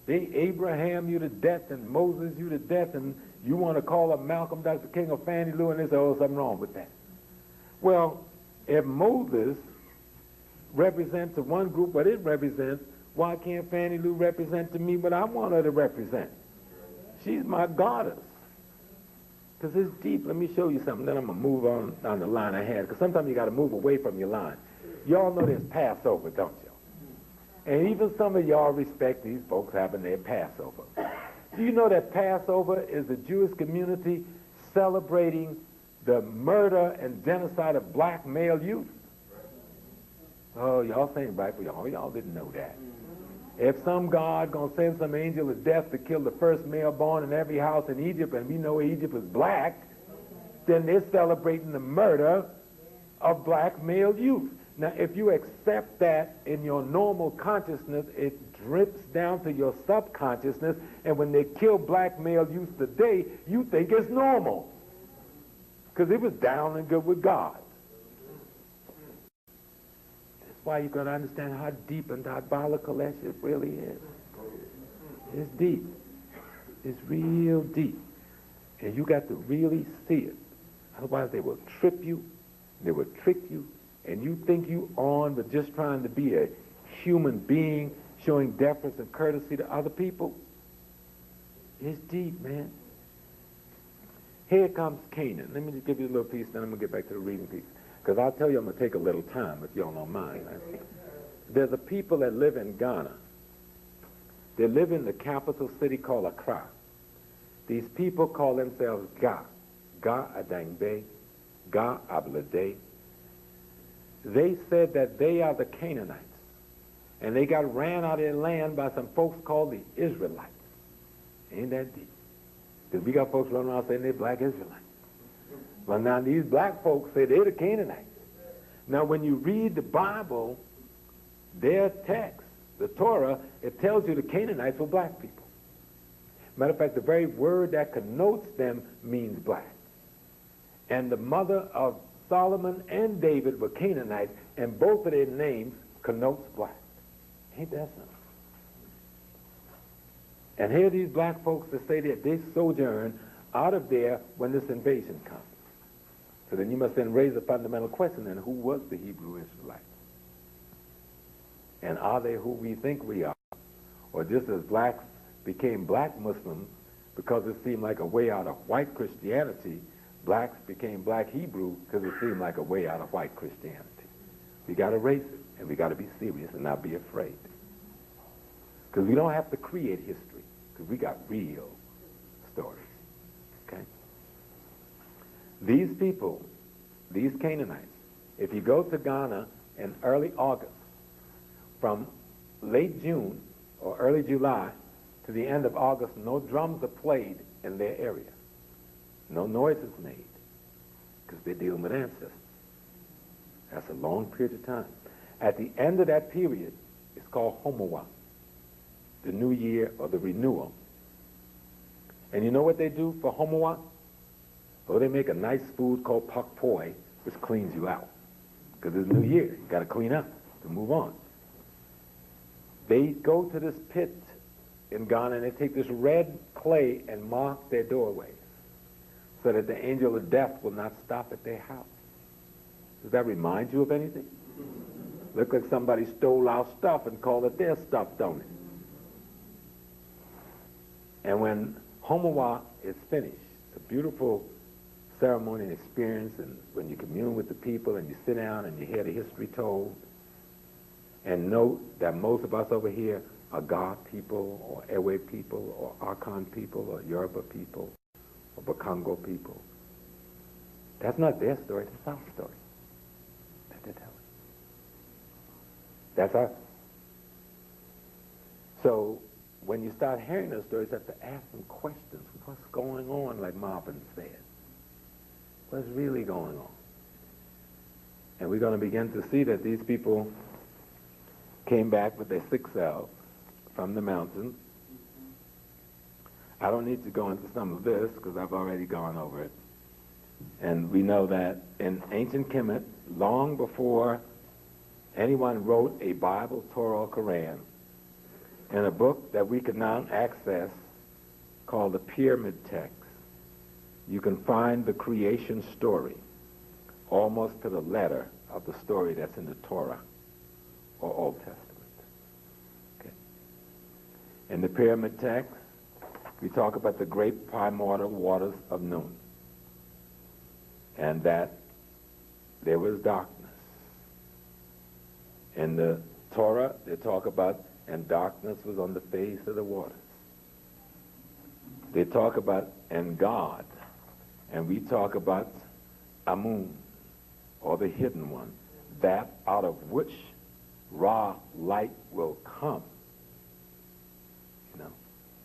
They Abraham you to death and Moses you to death, and you want to call up Malcolm, Dr. King, or Fannie Lou, and they say, oh, something wrong with that. Well, if Moses represents to one group what it represents, why can't Fannie Lou represent to me what I want her to represent? She's my goddess. Because it's deep. Let me show you something. Then I'm going to move on down the line ahead. Because sometimes you got to move away from your line. Y'all know there's Passover, don't you? And even some of y'all respect these folks having their Passover. Do you know that Passover is the Jewish community celebrating the murder and genocide of black male youth? Oh, y'all saying black, but y'all didn't know that. If some God gonna send some angel of death to kill the first male born in every house in Egypt, and we know Egypt is black, then they're celebrating the murder of black male youth. Now, if you accept that in your normal consciousness, it drips down to your subconsciousness, and when they kill black male youth today, you think it's normal. Because it was down and good with God. That's why you've got to understand how deep and diabolical that shit really is. It's deep. It's real deep. And you got to really see it. Otherwise, they will trip you, they will trick you, and you think you on with just trying to be a human being, showing deference and courtesy to other people. It's deep, man. Here comes Canaan. Let me just give you a little piece, then I'm going to get back to the reading piece. Because I'll tell you I'm going to take a little time, if y'all don't mind. There's a people that live in Ghana. They live in the capital city called Accra. These people call themselves Ga Adangbe, Ga Ablade. They said that they are the Canaanites. And they got ran out of their land by some folks called the Israelites. Ain't that deep? Because we got folks running around saying they're black Israelites. Well, now these black folks say they're the Canaanites. Now, when you read the Bible, their text, the Torah, it tells you the Canaanites were black people. Matter of fact, the very word that connotes them means black. And the mother of Solomon and David were Canaanites, and both of their names connotes black. Ain't that something? And here are these black folks that say that they sojourn out of there when this invasion comes. So then you must then raise a fundamental question, then who was the Hebrew Israelites? And are they who we think we are? Or just as blacks became black Muslims because it seemed like a way out of white Christianity, blacks became black Hebrew because it seemed like a way out of white Christianity. We got to raise it, and we got to be serious and not be afraid. Because we don't have to create history, because we got real stories. Okay? These people, these Canaanites, if you go to Ghana in early August, from late June or early July to the end of August, no drums are played in their area. No noise is made, because they're dealing with ancestors. That's a long period of time. At the end of that period, it's called Homowa, the new year or the renewal. And you know what they do for Homowa? Oh, they make a nice food called pak poi, which cleans you out. Because it's new year, you got to clean up to move on. They go to this pit in Ghana and they take this red clay and mark their doorways so that the angel of death will not stop at their house. Does that remind you of anything? Look like somebody stole our stuff and called it their stuff, don't it? And when Homowa is finished, it's a beautiful ceremony and experience, and when you commune with the people and you sit down and you hear the history told, and note that most of us over here are Ga people, or Ewe people, or Akan people, or Yoruba people, or Bakongo people. That's not their story, that's our story. That they tell us. That's our... So, when you start hearing those stories, you have to ask some questions. What's going on, like Marvin said? What's really going on? And we're going to begin to see that these people came back with their sick selves from the mountains. I don't need to go into some of this because I've already gone over it. And we know that in ancient Kemet, long before anyone wrote a Bible, Torah, or Quran, in a book that we can now access called the Pyramid Text, you can find the creation story almost to the letter of the story that's in the Torah or Old Testament. Okay. In the Pyramid Text, we talk about the great primordial waters of Nun, and that there was darkness. In the Torah, they talk about, and darkness was on the face of the waters. They talk about, and God, and we talk about Amun, or the hidden one, that out of which Ra light will come,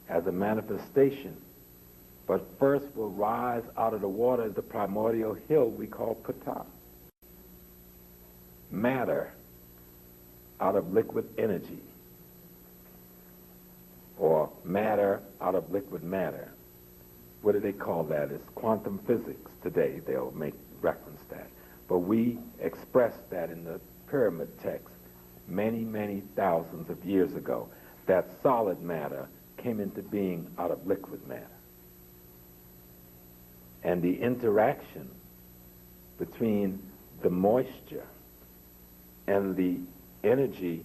as a manifestation. But first will rise out of the water the primordial hill we call Ptah. Matter out of liquid energy, or matter out of liquid matter. What do they call that? It's quantum physics today. They'll make reference to that. But we expressed that in the Pyramid Text many, many thousands of years ago, that solid matter came into being out of liquid matter. and the interaction between the moisture and the energy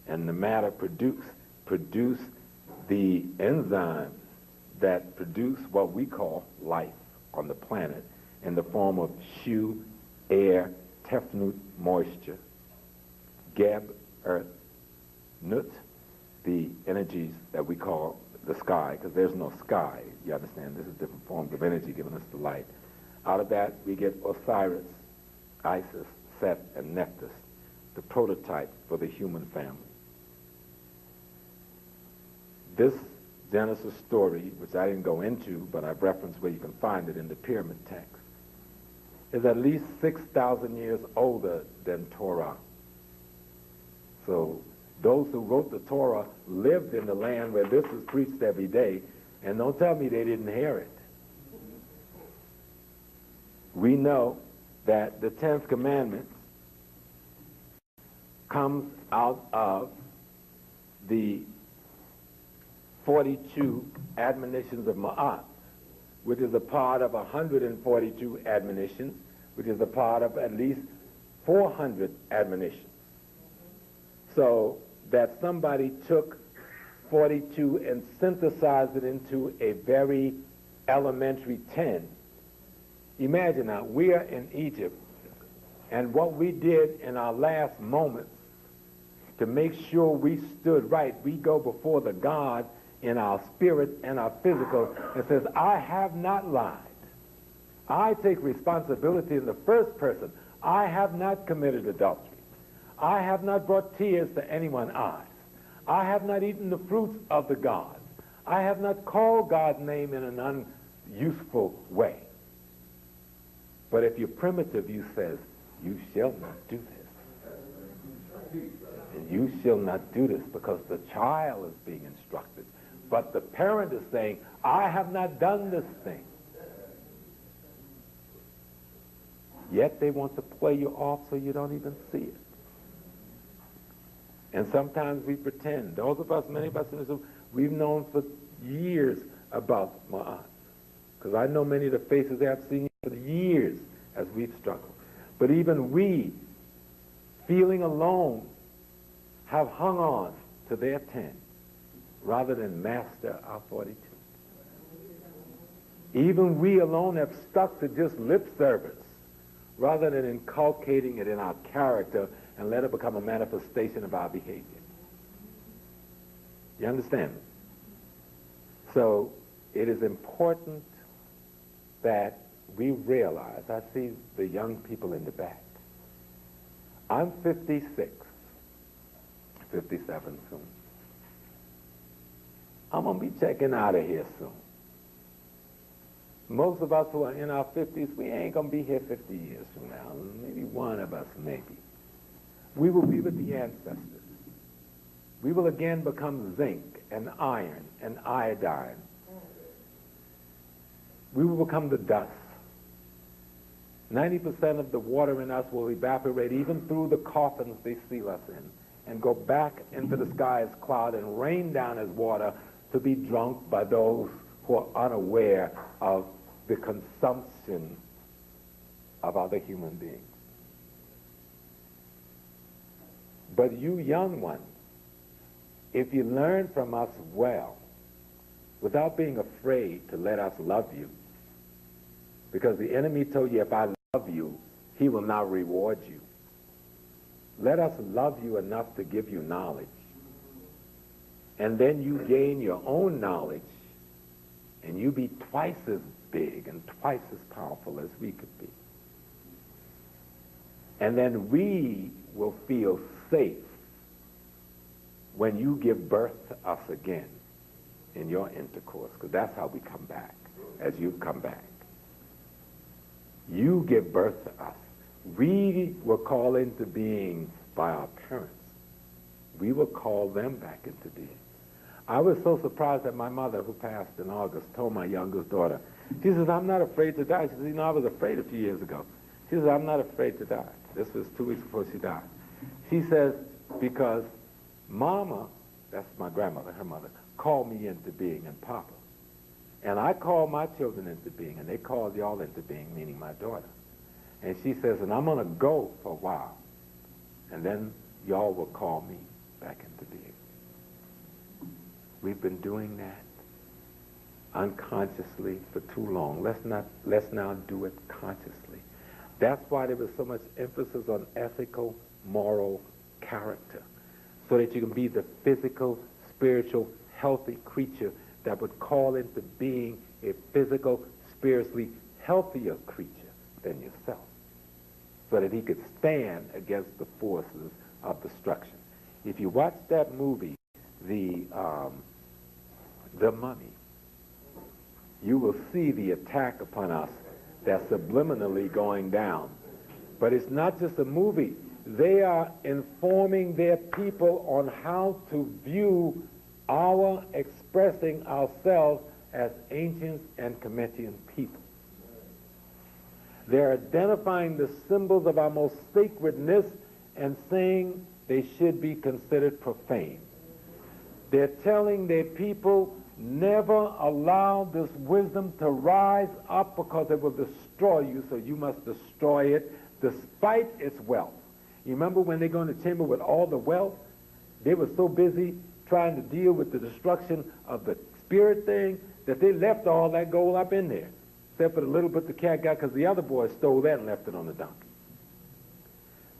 and the matter produce the enzymes that produce what we call life on the planet in the form of shu, air, tefnut, moisture, geb, earth, nut, the energies that we call the sky, because there's no sky, you understand? This is different forms of energy giving us the light. Out of that, we get Osiris, Isis, Set, and Nephthys, the prototype for the human family. This Genesis story, which I didn't go into, but I've referenced where you can find it in the pyramid text, is at least 6,000 years older than Torah. So those who wrote the Torah lived in the land where this was preached every day, and don't tell me they didn't hear it. We know that the 10th commandment comes out of the 42 admonitions of Ma'at, which is a part of 142 admonitions, which is a part of at least 400 admonitions. So that somebody took 42 and synthesized it into a very elementary 10. Imagine now, we are in Egypt, and what we did in our last moments to make sure we stood right, we go before the God in our spirit and our physical and says, I have not lied. I take responsibility in the first person. I have not committed adultery. I have not brought tears to anyone's eyes. I have not eaten the fruits of the gods. I have not called God's name in an unuseful way. But if you're primitive, you says, you shall not do this. And you shall not do this because the child is being instructed. But the parent is saying, I have not done this thing. Yet they want to play you off so you don't even see it. And sometimes we pretend. Those of us, many of us in this room, we've known for years about Ma'at. Because I know many of the faces they have seen for years as we've struggled. But even we, feeling alone, have hung on to their 10 rather than master our 42. Even we alone have stuck to just lip service rather than inculcating it in our character and let it become a manifestation of our behavior. You understand? So it is important that we realize, I see the young people in the back. I'm 56, 57 soon. I'm going to be checking out of here soon. Most of us who are in our 50s, we ain't going to be here 50 years from now. Maybe one of us, maybe. We will be with the ancestors. We will again become zinc and iron and iodine. We will become the dust. 90% of the water in us will evaporate even through the coffins they seal us in and go back into the sky as cloud and rain down as water to be drunk by those who are unaware of the consumption of other human beings. But you young ones, if you learn from us well, without being afraid to let us love you, because the enemy told you, if I love you, he will not reward you. Let us love you enough to give you knowledge. And then you gain your own knowledge, and you be twice as big and twice as powerful as we could be. And then we will feel safe when you give birth to us again in your intercourse, because that's how we come back, as you've come back. You give birth to us. We were called into being by our parents. We will call them back into being. I was so surprised that my mother, who passed in August, told my youngest daughter, she says, I'm not afraid to die. She says, you know, I was afraid a few years ago. She says, I'm not afraid to die. This was 2 weeks before she died. She says, because Mama, that's my grandmother, her mother, called me into being, and Papa. And I call my children into being, and they call y'all into being, meaning my daughter. And she says, and I'm going to go for a while, and then y'all will call me back into being. We've been doing that unconsciously for too long. Let's now do it consciously. That's why there was so much emphasis on ethical, moral character, so that you can be the physical, spiritual, healthy creature that would call into being a physical, spiritually healthier creature than yourself, so that he could stand against the forces of destruction. If you watch that movie, The Mummy, you will see the attack upon us that's subliminally going down. But it's not just a movie. They are informing their people on how to view our expressing ourselves as ancient and Kemetic people. They're identifying the symbols of our most sacredness and saying they should be considered profane. They're telling their people, never allow this wisdom to rise up because it will destroy you, so you must destroy it despite its wealth. You remember when they go in the chamber with all the wealth? They were so busy trying to deal with the destruction of the spirit thing that they left all that gold up in there, except for the little bit the cat got because the other boys stole that and left it on the donkey.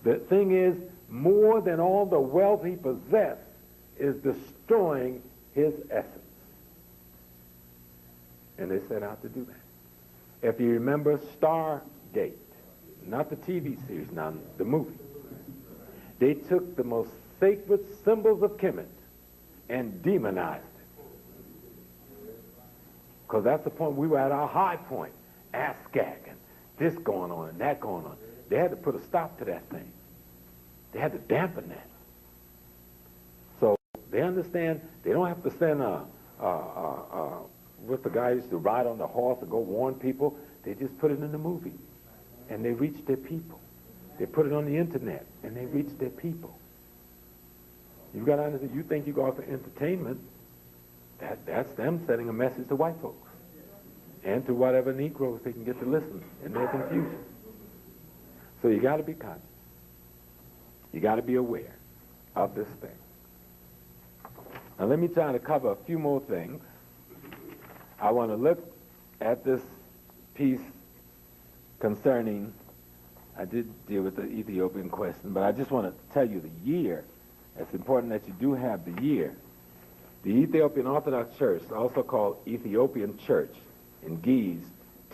The thing is, more than all the wealth he possessed is destroying his essence. And they set out to do that. If you remember Stargate, not the TV series, now the movie, they took the most sacred symbols of Kemet and demonized it. Because that's the point, we were at our high point, ASCAC, and this going on and that going on. They had to put a stop to that thing. They had to dampen that. So they understand they don't have to send with the guy used to ride on the horse and go warn people. They just put it in the movie, and they reach their people. They put it on the internet, and they reach their people. You've got to understand, you think you go out for entertainment, that's them sending a message to white folks and to whatever Negroes they can get to listen in their confusion. So you got to be conscious. You got to be aware of this thing. Now let me try to cover a few more things. I want to look at this piece concerning, I did deal with the Ethiopian question, but I just want to tell you the year. It's important that you do have the year. The Ethiopian Orthodox Church, also called Ethiopian Church, in Ge'ez,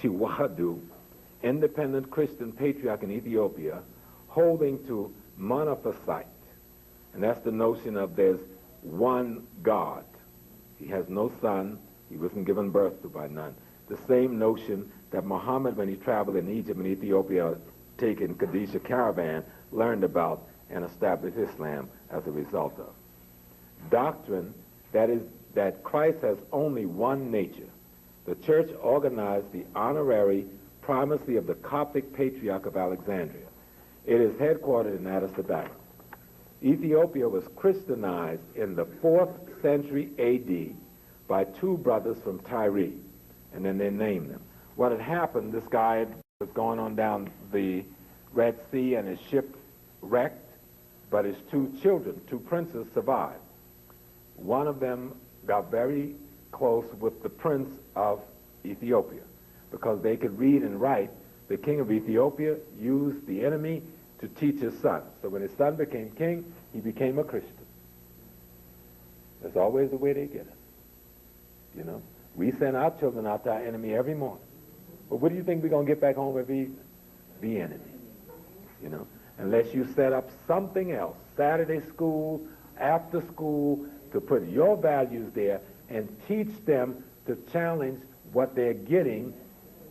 Tiwahadu, independent Christian patriarch in Ethiopia, holding to monophysite. And that's the notion of there's one God. He has no son. He wasn't given birth to by none. The same notion that Muhammad, when he traveled in Egypt and Ethiopia, taking Qadisha caravan, learned about and established Islam as a result of. Doctrine, that is, that Christ has only one nature. The church organized the honorary primacy of the Coptic Patriarch of Alexandria. It is headquartered in Addis Ababa. Ethiopia was Christianized in the 4th century A.D. by two brothers from Tyre, and then they named them. What had happened, this guy was going on down the Red Sea and his ship wrecked, but his two children, two princes, survived. One of them got very close with the prince of Ethiopia because they could read and write. The king of Ethiopia used the enemy to teach his son. So when his son became king, he became a Christian. That's always the way they get it. You know, we send our children out to our enemy every morning. But what do you think we're going to get back home every evening? The enemy. You know, unless you set up something else, Saturday school, after school, to put your values there and teach them to challenge what they're getting,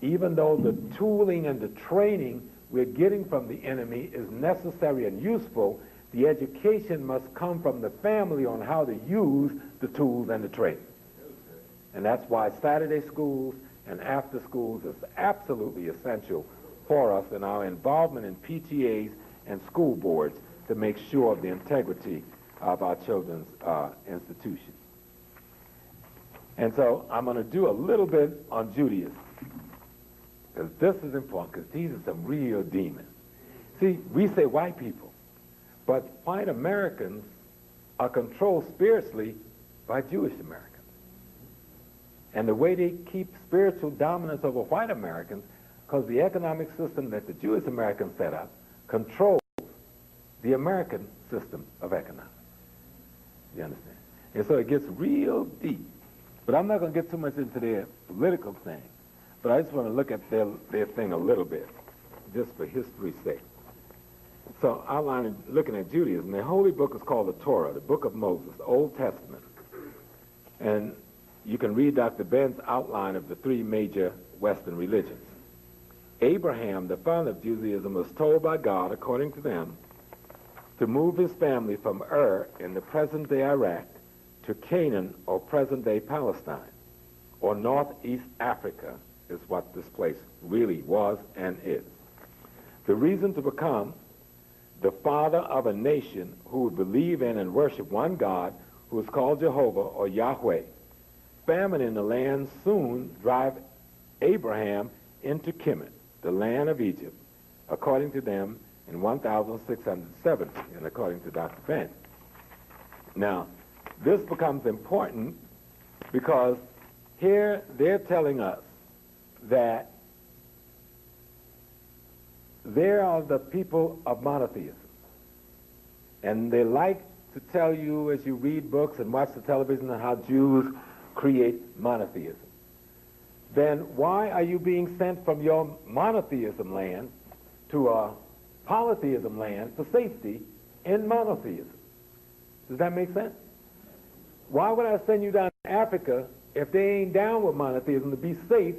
even though the tooling and the training we're getting from the enemy is necessary and useful, the education must come from the family on how to use the tools and the training. And that's why Saturday schools and after schools is absolutely essential for us in our involvement in PTAs and school boards to make sure of the integrity of our children's institutions. And so I'm going to do a little bit on Judaism, because this is important, because these are some real demons. See, we say white people, but white Americans are controlled spiritually by Jewish Americans. And the way they keep spiritual dominance over white Americans, because the economic system that the Jewish Americans set up controls the American system of economics. You understand? And so it gets real deep. But I'm not going to get too much into their political thing. But I just want to look at their thing a little bit, just for history's sake. So outlining, looking at Judaism, the holy book is called the Torah, the book of Moses, the Old Testament. And you can read Dr. Ben's outline of the three major Western religions. Abraham, the founder of Judaism, was told by God, according to them, to move his family from Ur in the present-day Iraq to Canaan, or present-day Palestine, or northeast Africa, is what this place really was and is. The reason to become the father of a nation who would believe in and worship one God, who is called Jehovah or Yahweh. Famine in the land soon drive Abraham into Kemet, the land of Egypt, according to them, in 1670, and according to Dr. Ben. Now, this becomes important because here they're telling us that they are the people of monotheism. And they like to tell you, as you read books and watch the television, how Jews create monotheism. Then why are you being sent from your monotheism land to a polytheism land for safety in monotheism? Does that make sense? Why would I send you down to Africa if they ain't down with monotheism to be safe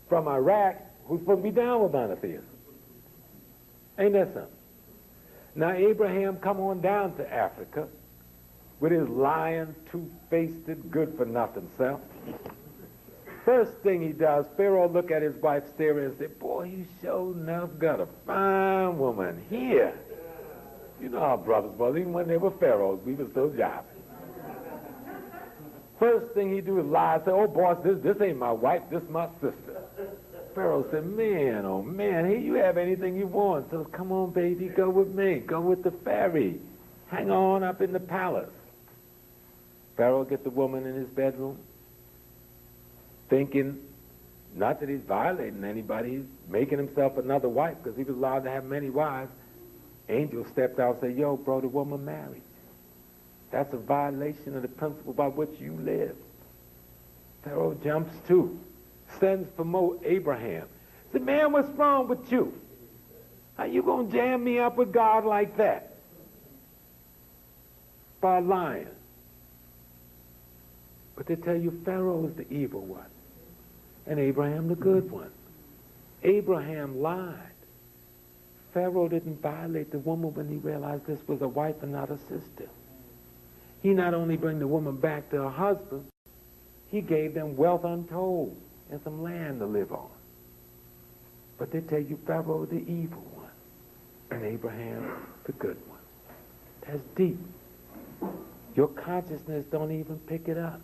from Iraq, who's supposed to be down with monotheism? Ain't that something? Now Abraham come on down to Africa with his lying, two-faced, good-for-nothing self. First thing he does, Pharaoh look at his wife staring and say, boy, you sure enough got a fine woman here. You know our brothers was, even when they were pharaohs, we were still jobbing. First thing he do is lie and say, oh, boss, this ain't my wife, this my sister. Pharaoh said, man, oh, man, here you have anything you want. So come on, baby, go with me. Go with the ferry. Hang on up in the palace. Pharaoh get the woman in his bedroom, thinking, not that he's violating anybody, he's making himself another wife, because he was allowed to have many wives. Angel stepped out and said, yo, bro, the woman married. That's a violation of the principle by which you live. Pharaoh jumps too, sends for Abraham. Said, man, what's wrong with you? How you gonna jam me up with God like that? By lying. But they tell you Pharaoh is the evil one, and Abraham the good one. Abraham lied. Pharaoh didn't violate the woman when he realized this was a wife and not a sister. He not only bring the woman back to her husband, he gave them wealth untold and some land to live on. But they tell you Pharaoh the evil one, and Abraham the good one. That's deep. Your consciousness don't even pick it up,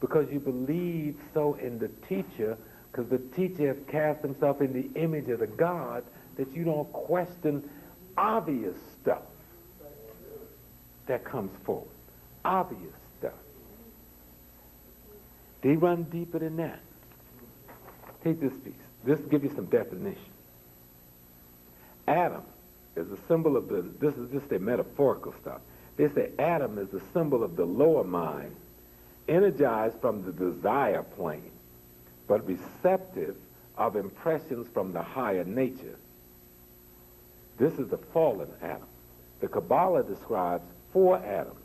because you believe so in the teacher, because the teacher has cast himself in the image of the God, that you don't question obvious stuff that comes forward. Obvious stuff. They run deeper than that. Take this piece. This will give you some definition. Adam is a symbol of the, this is just a metaphorical stuff. They say Adam is a symbol of the lower mind, energized from the desire plane, but receptive of impressions from the higher nature. This is the fallen Adam. The Kabbalah describes 4 Adams,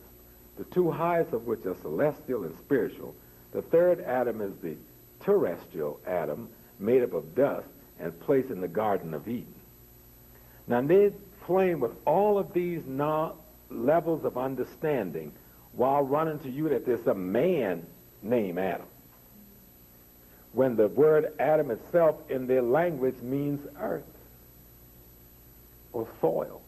the 2 highest of which are celestial and spiritual. The third Adam is the terrestrial Adam, made up of dust and placed in the Garden of Eden. Now they're playing with all of these levels of understanding while running to you that there's a man named Adam, when the word Adam itself in their language means earth or soil.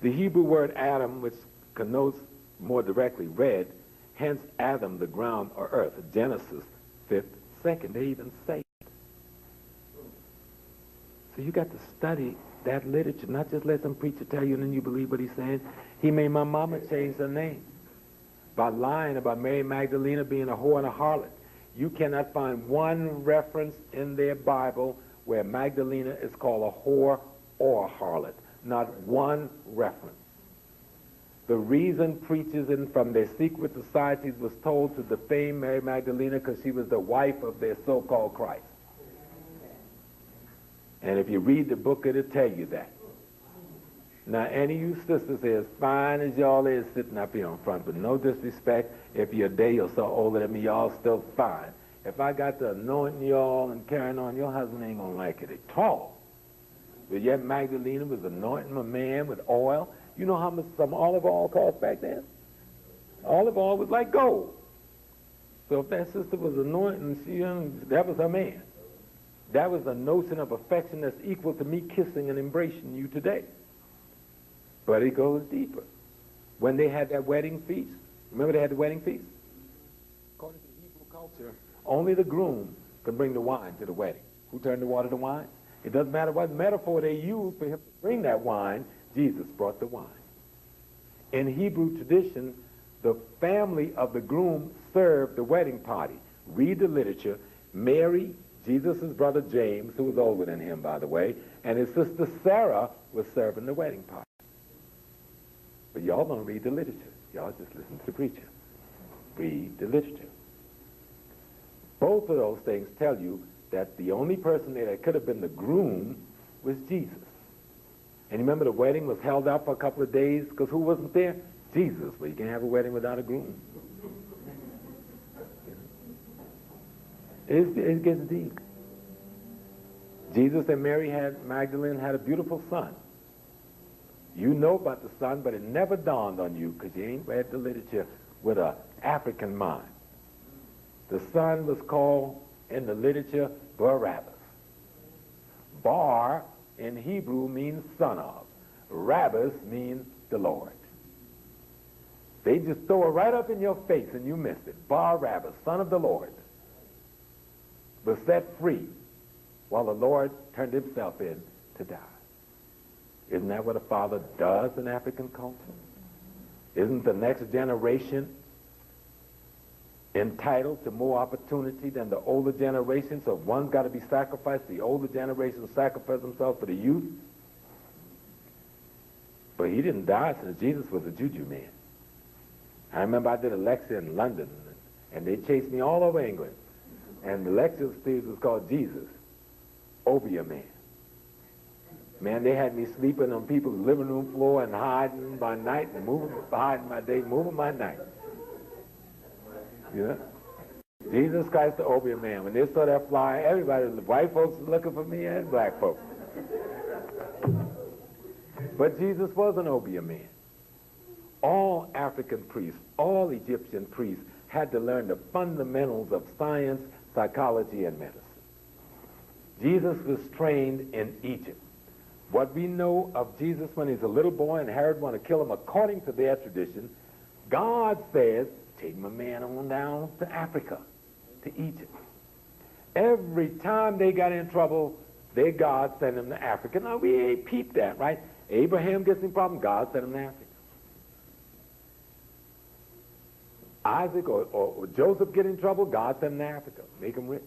The Hebrew word Adam, which connotes more directly red, Hence Adam, the ground or earth, Genesis 5th, 2nd. They even say it. So you got to study that literature, not just let some preacher tell you and then you believe what he's saying. He made my mama change her name by lying about Mary Magdalene being a whore and a harlot. You cannot find one reference in their Bible where Magdalena is called a whore or a harlot. Not one reference. The reason preachers from their secret societies was told to defame Mary Magdalene because she was the wife of their so-called Christ. And if you read the book, it'll tell you that. Now, any of you sisters here, as fine as y'all is sitting up here in front, but no disrespect, if you're a day or so older than me, y'all still fine. If I got to anointing y'all and carrying on, your husband ain't going to like it at all. But yet Magdalena was anointing a man with oil. You know how much some olive oil cost back then? Olive oil was like gold. So if that sister was anointing, that was her man. That was a notion of affection that's equal to me kissing and embracing you today. But it goes deeper. When they had that wedding feast, remember they had the wedding feast? According to Hebrew culture, only the groom can bring the wine to the wedding. Who turned the water to wine? It doesn't matter what metaphor they used for him to bring that wine. Jesus brought the wine. In Hebrew tradition, the family of the groom served the wedding party. Read the literature. Mary, Jesus' brother James, who was older than him, by the way, and his sister Sarah was serving the wedding party. But y'all don't read the literature. Y'all just listen to the preacher. Read the literature. Both of those things tell you that the only person there that could have been the groom was Jesus. And remember the wedding was held up for a couple of days because who wasn't there? Jesus. Well, you can't have a wedding without a groom. It gets deep. Jesus and Mary Magdalene had a beautiful son. You know about the son, but it never dawned on you because you ain't read the literature with an African mind. The son was called in the literature Barabbas. Bar in Hebrew means son of. Rabbas means the Lord. They just throw it right up in your face and you missed it. Barabbas, son of the Lord, was set free while the Lord turned himself in to die. Isn't that what a father does in African culture? Isn't the next generation entitled to more opportunity than the older generation? So if one's got to be sacrificed, the older generation sacrificed themselves for the youth. But he didn't die since Jesus was a juju man. I remember I did a lecture in London, and they chased me all over England. And the lecture series was called Jesus, Obeah Man. Man, they had me sleeping on people's living room floor and hiding by night and hiding by day, moving by night. You know? Jesus Christ, the Obeah Man. When they saw that flyer, everybody, the white folks was looking for me and black folks. But Jesus was an Obeah Man. All African priests, all Egyptian priests had to learn the fundamentals of science, psychology, and medicine. Jesus was trained in Egypt. What we know of Jesus when he's a little boy and Herod wanted to kill him, according to their tradition, God says, take my man on down to Africa, to Egypt. Every time they got in trouble, their God sent them to Africa. Now, we ain't peeped that, right? Abraham gets in problem, God sent him to Africa. Isaac or Joseph get in trouble, God sent him to Africa, make him rich.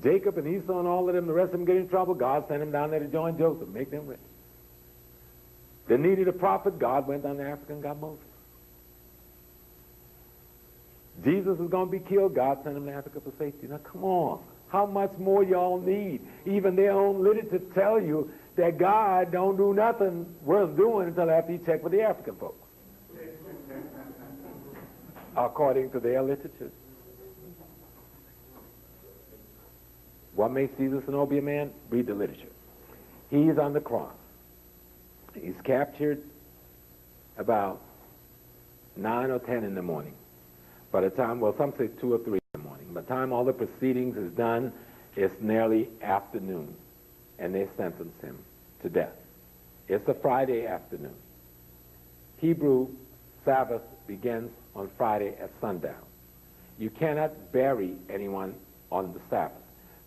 Jacob and Esau and all of them, the rest of them get in trouble, God sent them down there to join Joseph, make them rich. They needed a prophet, God went down to Africa and got Moses. Jesus was going to be killed, God sent him to Africa for safety. Now come on, how much more y'all need? Even their own literature tell you that God don't do nothing worth doing until after he checked with the African folks. According to their literature. What makes Jesus an Obeah man? Read the literature. He's on the cross. He's captured about 9 or 10 in the morning. By the time, well, some say 2 or 3 in the morning. By the time all the proceedings is done, it's nearly afternoon, and they sentence him to death. It's a Friday afternoon. Hebrew Sabbath begins on Friday at sundown. You cannot bury anyone on the Sabbath,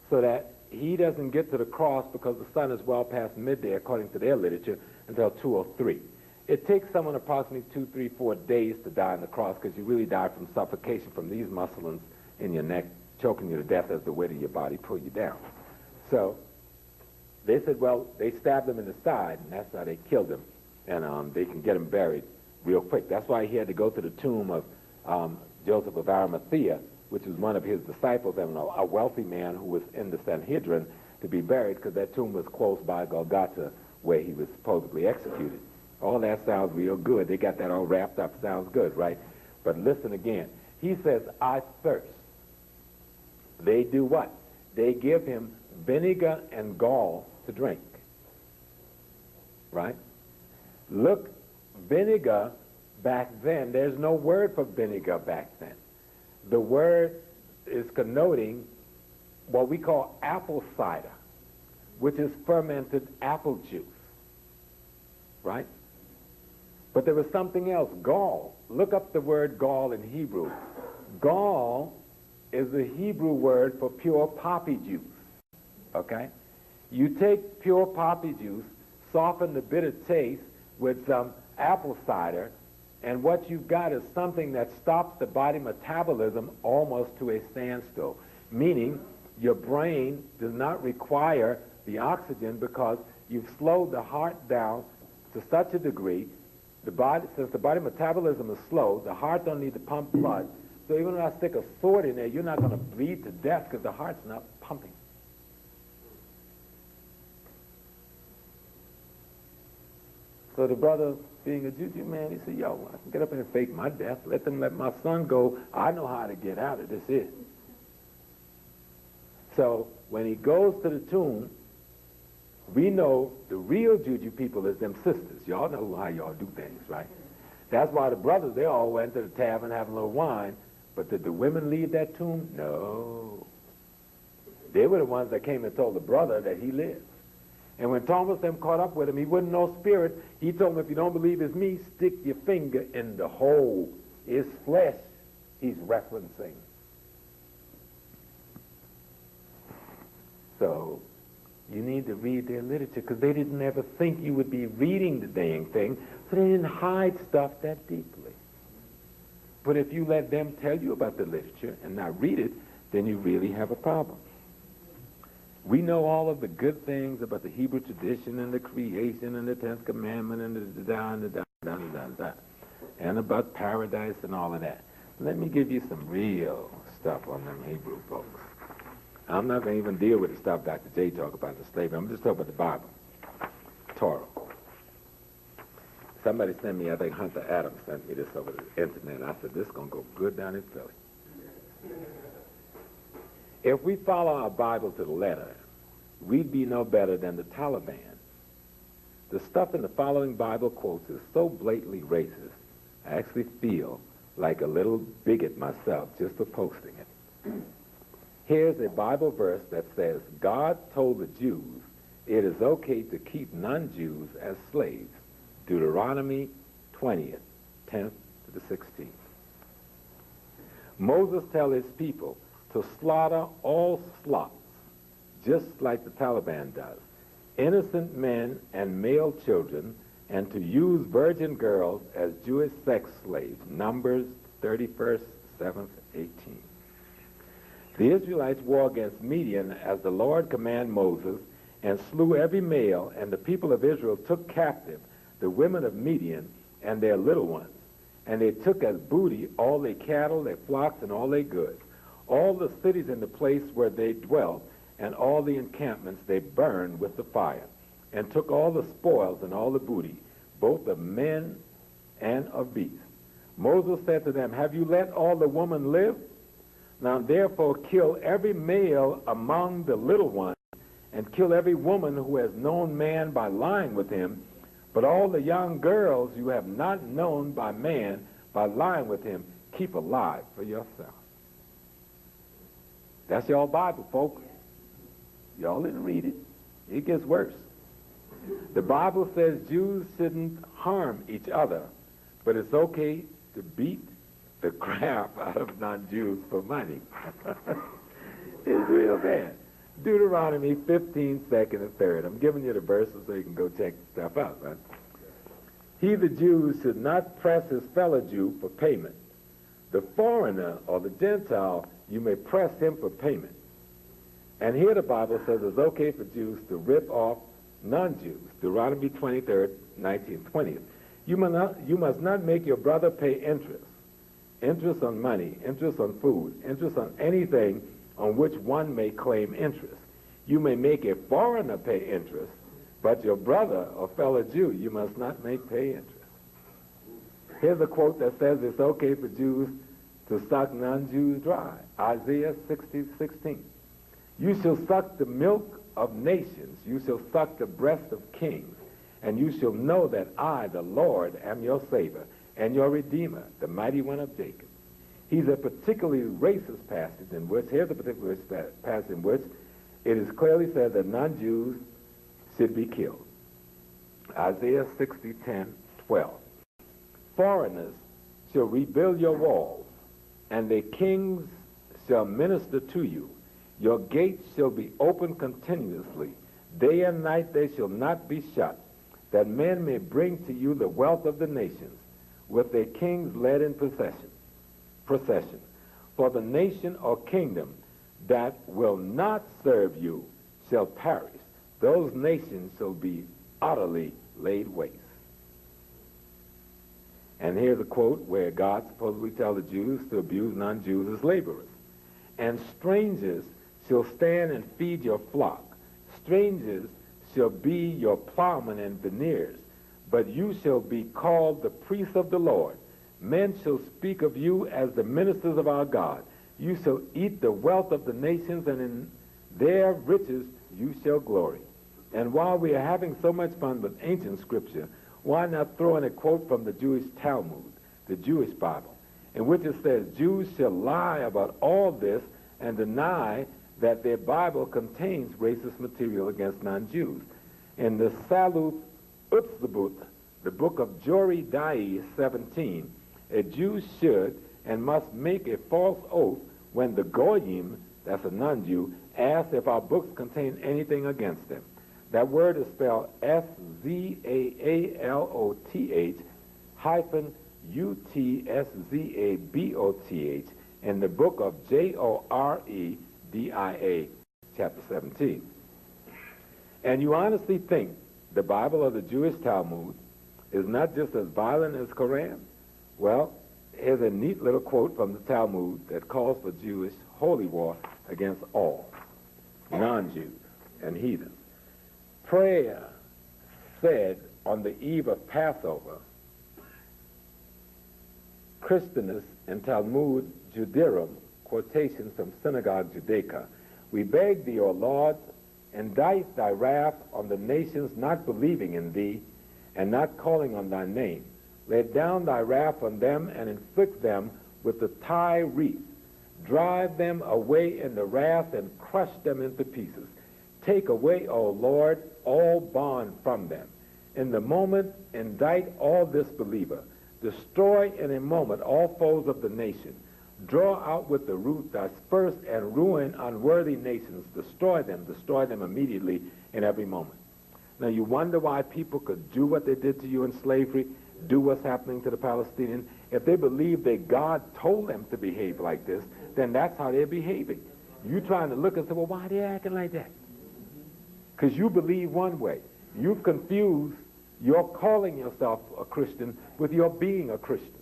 so that he doesn't get to the cross, because the sun is well past midday, according to their literature, until 2:03. It takes someone approximately 2, 3, 4 days to die on the cross, because you really die from suffocation from these muscles in your neck choking you to death as the weight of your body pull you down. So they said, well, they stabbed him in the side, and that's how they killed him, and they can get him buried real quick. That's why he had to go to the tomb of Joseph of Arimathea, which was one of his disciples and a wealthy man who was in the Sanhedrin, to be buried, because that tomb was close by Golgotha, where he was supposedly executed. All that sounds real good. They got that all wrapped up. Sounds good, right? But listen again. He says, I thirst. They do what? They give him vinegar and gall to drink. Right? Look, vinegar back then, there's no word for vinegar back then. The word is connoting what we call apple cider, which is fermented apple juice. Right? But there was something else, gall. Look up the word gall in Hebrew. Gall is the Hebrew word for pure poppy juice. Okay? You take pure poppy juice, soften the bitter taste with some apple cider, and what you've got is something that stops the body metabolism almost to a standstill, meaning your brain does not require the oxygen, because you've slowed the heart down to such a degree. The body, since the body metabolism is slow, the heart don't need to pump blood. So even if I stick a sword in there, you're not going to bleed to death, because the heart's not pumping. So the brother, being a juju man, he said, yo, I can get up here and fake my death. Let them let my son go. I know how to get out of this here. So when he goes to the tomb, we know the real juju people is them sisters. Y'all know how y'all do things, right? That's why the brothers, they all went to the tavern having a little wine. But did the women leave that tomb? No. They were the ones that came and told the brother that he lived. And when Thomas them caught up with him, he wasn't no spirit. He told him, if you don't believe it's me, stick your finger in the hole. It's flesh he's referencing. So you need to read their literature, because they didn't ever think you would be reading the dang thing, so they didn't hide stuff that deeply. But if you let them tell you about the literature and not read it, then you really have a problem. We know all of the good things about the Hebrew tradition and the creation and the 10th commandment and and about paradise and all of that. Let me give you some real stuff on them Hebrew folks. I'm not going to even deal with the stuff Dr. J talk about the slavery. I'm just talking about the Bible, Torah. Somebody sent me, I think Hunter Adams sent me this over the internet. I said, this is going to go good down in Philly. If we follow our Bible to the letter, we'd be no better than the Taliban. The stuff in the following Bible quotes is so blatantly racist, I actually feel like a little bigot myself just for posting it. Here's a Bible verse that says, God told the Jews it is okay to keep non-Jews as slaves. Deuteronomy 20th, 10th to the 16th. Moses tells his people to slaughter all slots, just like the Taliban does, innocent men and male children, and to use virgin girls as Jewish sex slaves. Numbers 31st, 7th, 18th. The Israelites war against Midian as the Lord commanded Moses, and slew every male, and the people of Israel took captive the women of Midian and their little ones, and they took as booty all their cattle, their flocks, and all their goods, all the cities in the place where they dwelt, and all the encampments they burned with the fire, and took all the spoils and all the booty, both of men and of beasts. Moses said to them, have you let all the women live? Now therefore kill every male among the little ones, and kill every woman who has known man by lying with him, but all the young girls you have not known by man by lying with him, keep alive for yourself. That's your Bible, folks. Y'all didn't read it. It gets worse. The Bible says Jews shouldn't harm each other, but it's okay to beat the crap out of non-Jews for money. It's real bad. Deuteronomy 15, 2nd and 3rd. I'm giving you the verses so you can go check stuff out, right? He, the Jew, should not press his fellow Jew for payment. The foreigner or the Gentile, you may press him for payment. And here the Bible says it's okay for Jews to rip off non-Jews. Deuteronomy 23rd, 19, 20th. You must not make your brother pay interest. Interest on money, interest on food, interest on anything on which one may claim interest. You may make a foreigner pay interest, but your brother or fellow Jew, you must not make pay interest. Here's a quote that says it's okay for Jews to suck non-Jews dry. Isaiah 60:16. You shall suck the milk of nations. You shall suck the breast of kings. And you shall know that I, the Lord, am your Savior and your Redeemer, the mighty one of Jacob. He's a particularly racist passage in which, here's a particular passage in which it is clearly said that non-Jews should be killed. Isaiah 60:10-12. Foreigners shall rebuild your walls, and their kings shall minister to you. Your gates shall be open continuously. Day and night they shall not be shut, that men may bring to you the wealth of the nations, with their kings led in procession. For the nation or kingdom that will not serve you shall perish. Those nations shall be utterly laid waste. And here's a quote where God supposedly tells the Jews to abuse non-Jews as laborers. And strangers shall stand and feed your flock. Strangers shall be your plowmen and veneers, but you shall be called the priests of the Lord. Men shall speak of you as the ministers of our God. You shall eat the wealth of the nations, and in their riches you shall glory. And while we are having so much fun with ancient scripture, why not throw in a quote from the Jewish Talmud, the Jewish Bible, in which it says, Jews shall lie about all this and deny that their Bible contains racist material against non-Jews. In the Saluth Utzabut, the book of Jori Dai 17, a Jew should and must make a false oath when the Goyim, that's a non-Jew, asks if our books contain anything against them. That word is spelled S-Z-A-A-L-O-T-H hyphen U-T-S-Z-A-B-O-T-H in the book of J-O-R-E-D-I-A, chapter 17. And you honestly think the Bible of the Jewish Talmud is not just as violent as Quran? Well, here's a neat little quote from the Talmud that calls for Jewish holy war against all non-Jews and heathens. Prayer said on the eve of Passover, Christinus and Talmud Judaism, quotations from Synagogue Judaica. We beg thee, O Lord, indict thy wrath on the nations not believing in thee and not calling on thy name. Lay down thy wrath on them and inflict them with the tie wreath. Drive them away in the wrath and crush them into pieces. Take away, O Lord, all bond from them. In the moment, indict all disbeliever. Destroy in a moment all foes of the nation. Draw out with the root, disperse and ruin unworthy nations. Destroy them immediately in every moment. Now you wonder why people could do what they did to you in slavery, do what's happening to the Palestinians. If they believe that God told them to behave like this, then that's how they're behaving. You trying to look and say, well, why are they acting like that? Because you believe one way. You've confused your calling yourself a Christian with your being a Christian.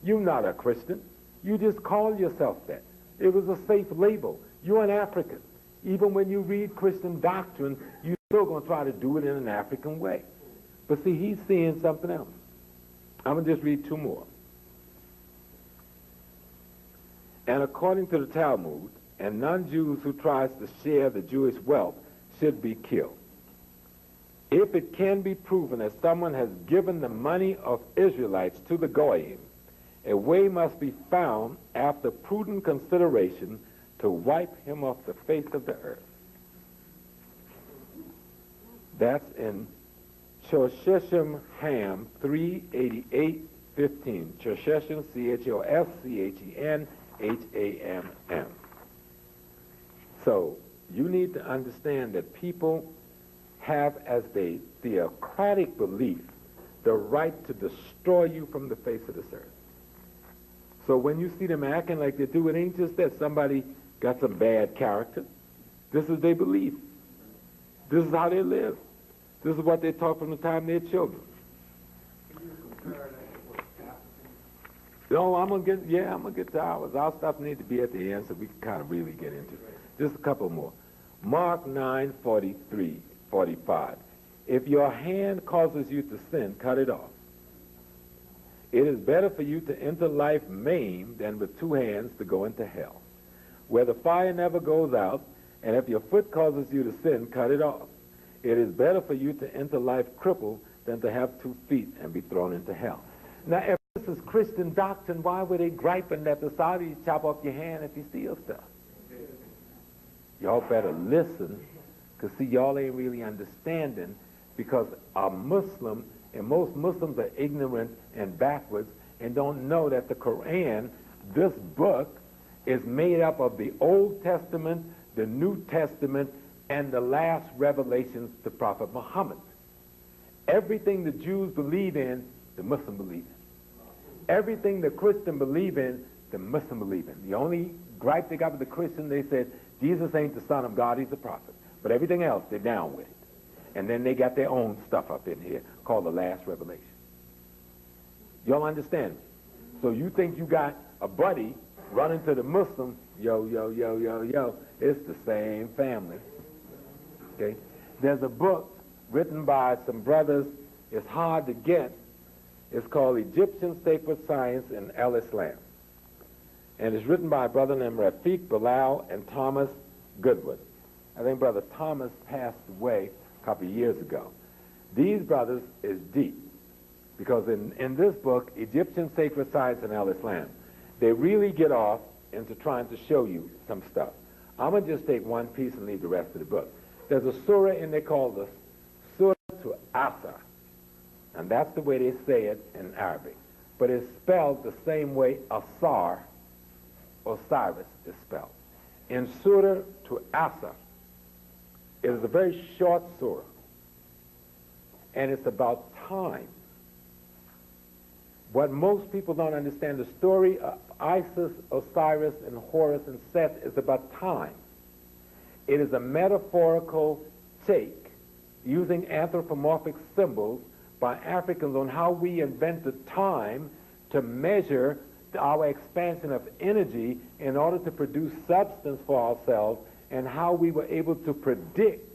You're not a Christian. You just call yourself that. It was a safe label. You're an African. Even when you read Christian doctrine, you're still going to try to do it in an African way. But see, he's seeing something else. I'm going to just read two more. And according to the Talmud, and non-Jews who tries to share the Jewish wealth should be killed. If it can be proven that someone has given the money of Israelites to the Goyim, a way must be found after prudent consideration to wipe him off the face of the earth. That's in Shosheshim Ham 388 15. Chosheshan, C-H-O-S-C-H-E-N-H-A-M-M. So you need to understand that people have as their theocratic belief the right to destroy you from the face of this earth. So when you see them acting like they do, it ain't just that somebody got some bad character. This is their belief. This is how they live. This is what they taught from the time they're children. No, I'm gonna get to ours. Our stuff needs to be at the end so we can kind of really get into it. Just a couple more. Mark 9:43-45. If your hand causes you to sin, cut it off. It is better for you to enter life maimed than with two hands to go into hell, where the fire never goes out, and if your foot causes you to sin, cut it off. It is better for you to enter life crippled than to have 2 feet and be thrown into hell. Now, if this is Christian doctrine, why were they griping that the Saudis chop off your hand if you steal stuff? Y'all better listen, because see, y'all ain't really understanding, because a Muslim, and most Muslims are ignorant and backwards and don't know that the Quran, this book, is made up of the Old Testament, the New Testament, and the last revelations to Prophet Muhammad. Everything the Jews believe in, the Muslim believe in. Everything the Christian believe in, the Muslim believe in. The only gripe they got with the Christian, they said, Jesus ain't the son of God, he's a prophet. But everything else, they're down with it. And then they got their own stuff up in here called the last revelation. Y'all understand me? So you think you got a buddy running to the Muslim, yo, yo, yo, yo, yo, it's the same family. Okay? There's a book written by some brothers, it's hard to get. It's called Egyptian Sacred Science in Al-Islam. And it's written by a brother named Rafiq Bilal and Thomas Goodwood. I think Brother Thomas passed away a couple of years ago. These brothers is deep, because in this book, Egyptian Sacred Science in Al-Islam, they really get off into trying to show you some stuff. I'm going to just take one piece and leave the rest of the book. There's a surah in there called the Surah to Asa, and that's the way they say it in Arabic. But it's spelled the same way Asar, Osiris, is spelled. In Surah to Asa, it is a very short surah, and it's about time. What most people don't understand, the story of Isis, Osiris, and Horus and Seth is about time. It is a metaphorical take using anthropomorphic symbols by Africans on how we invented time to measure our expansion of energy in order to produce substance for ourselves, and how we were able to predict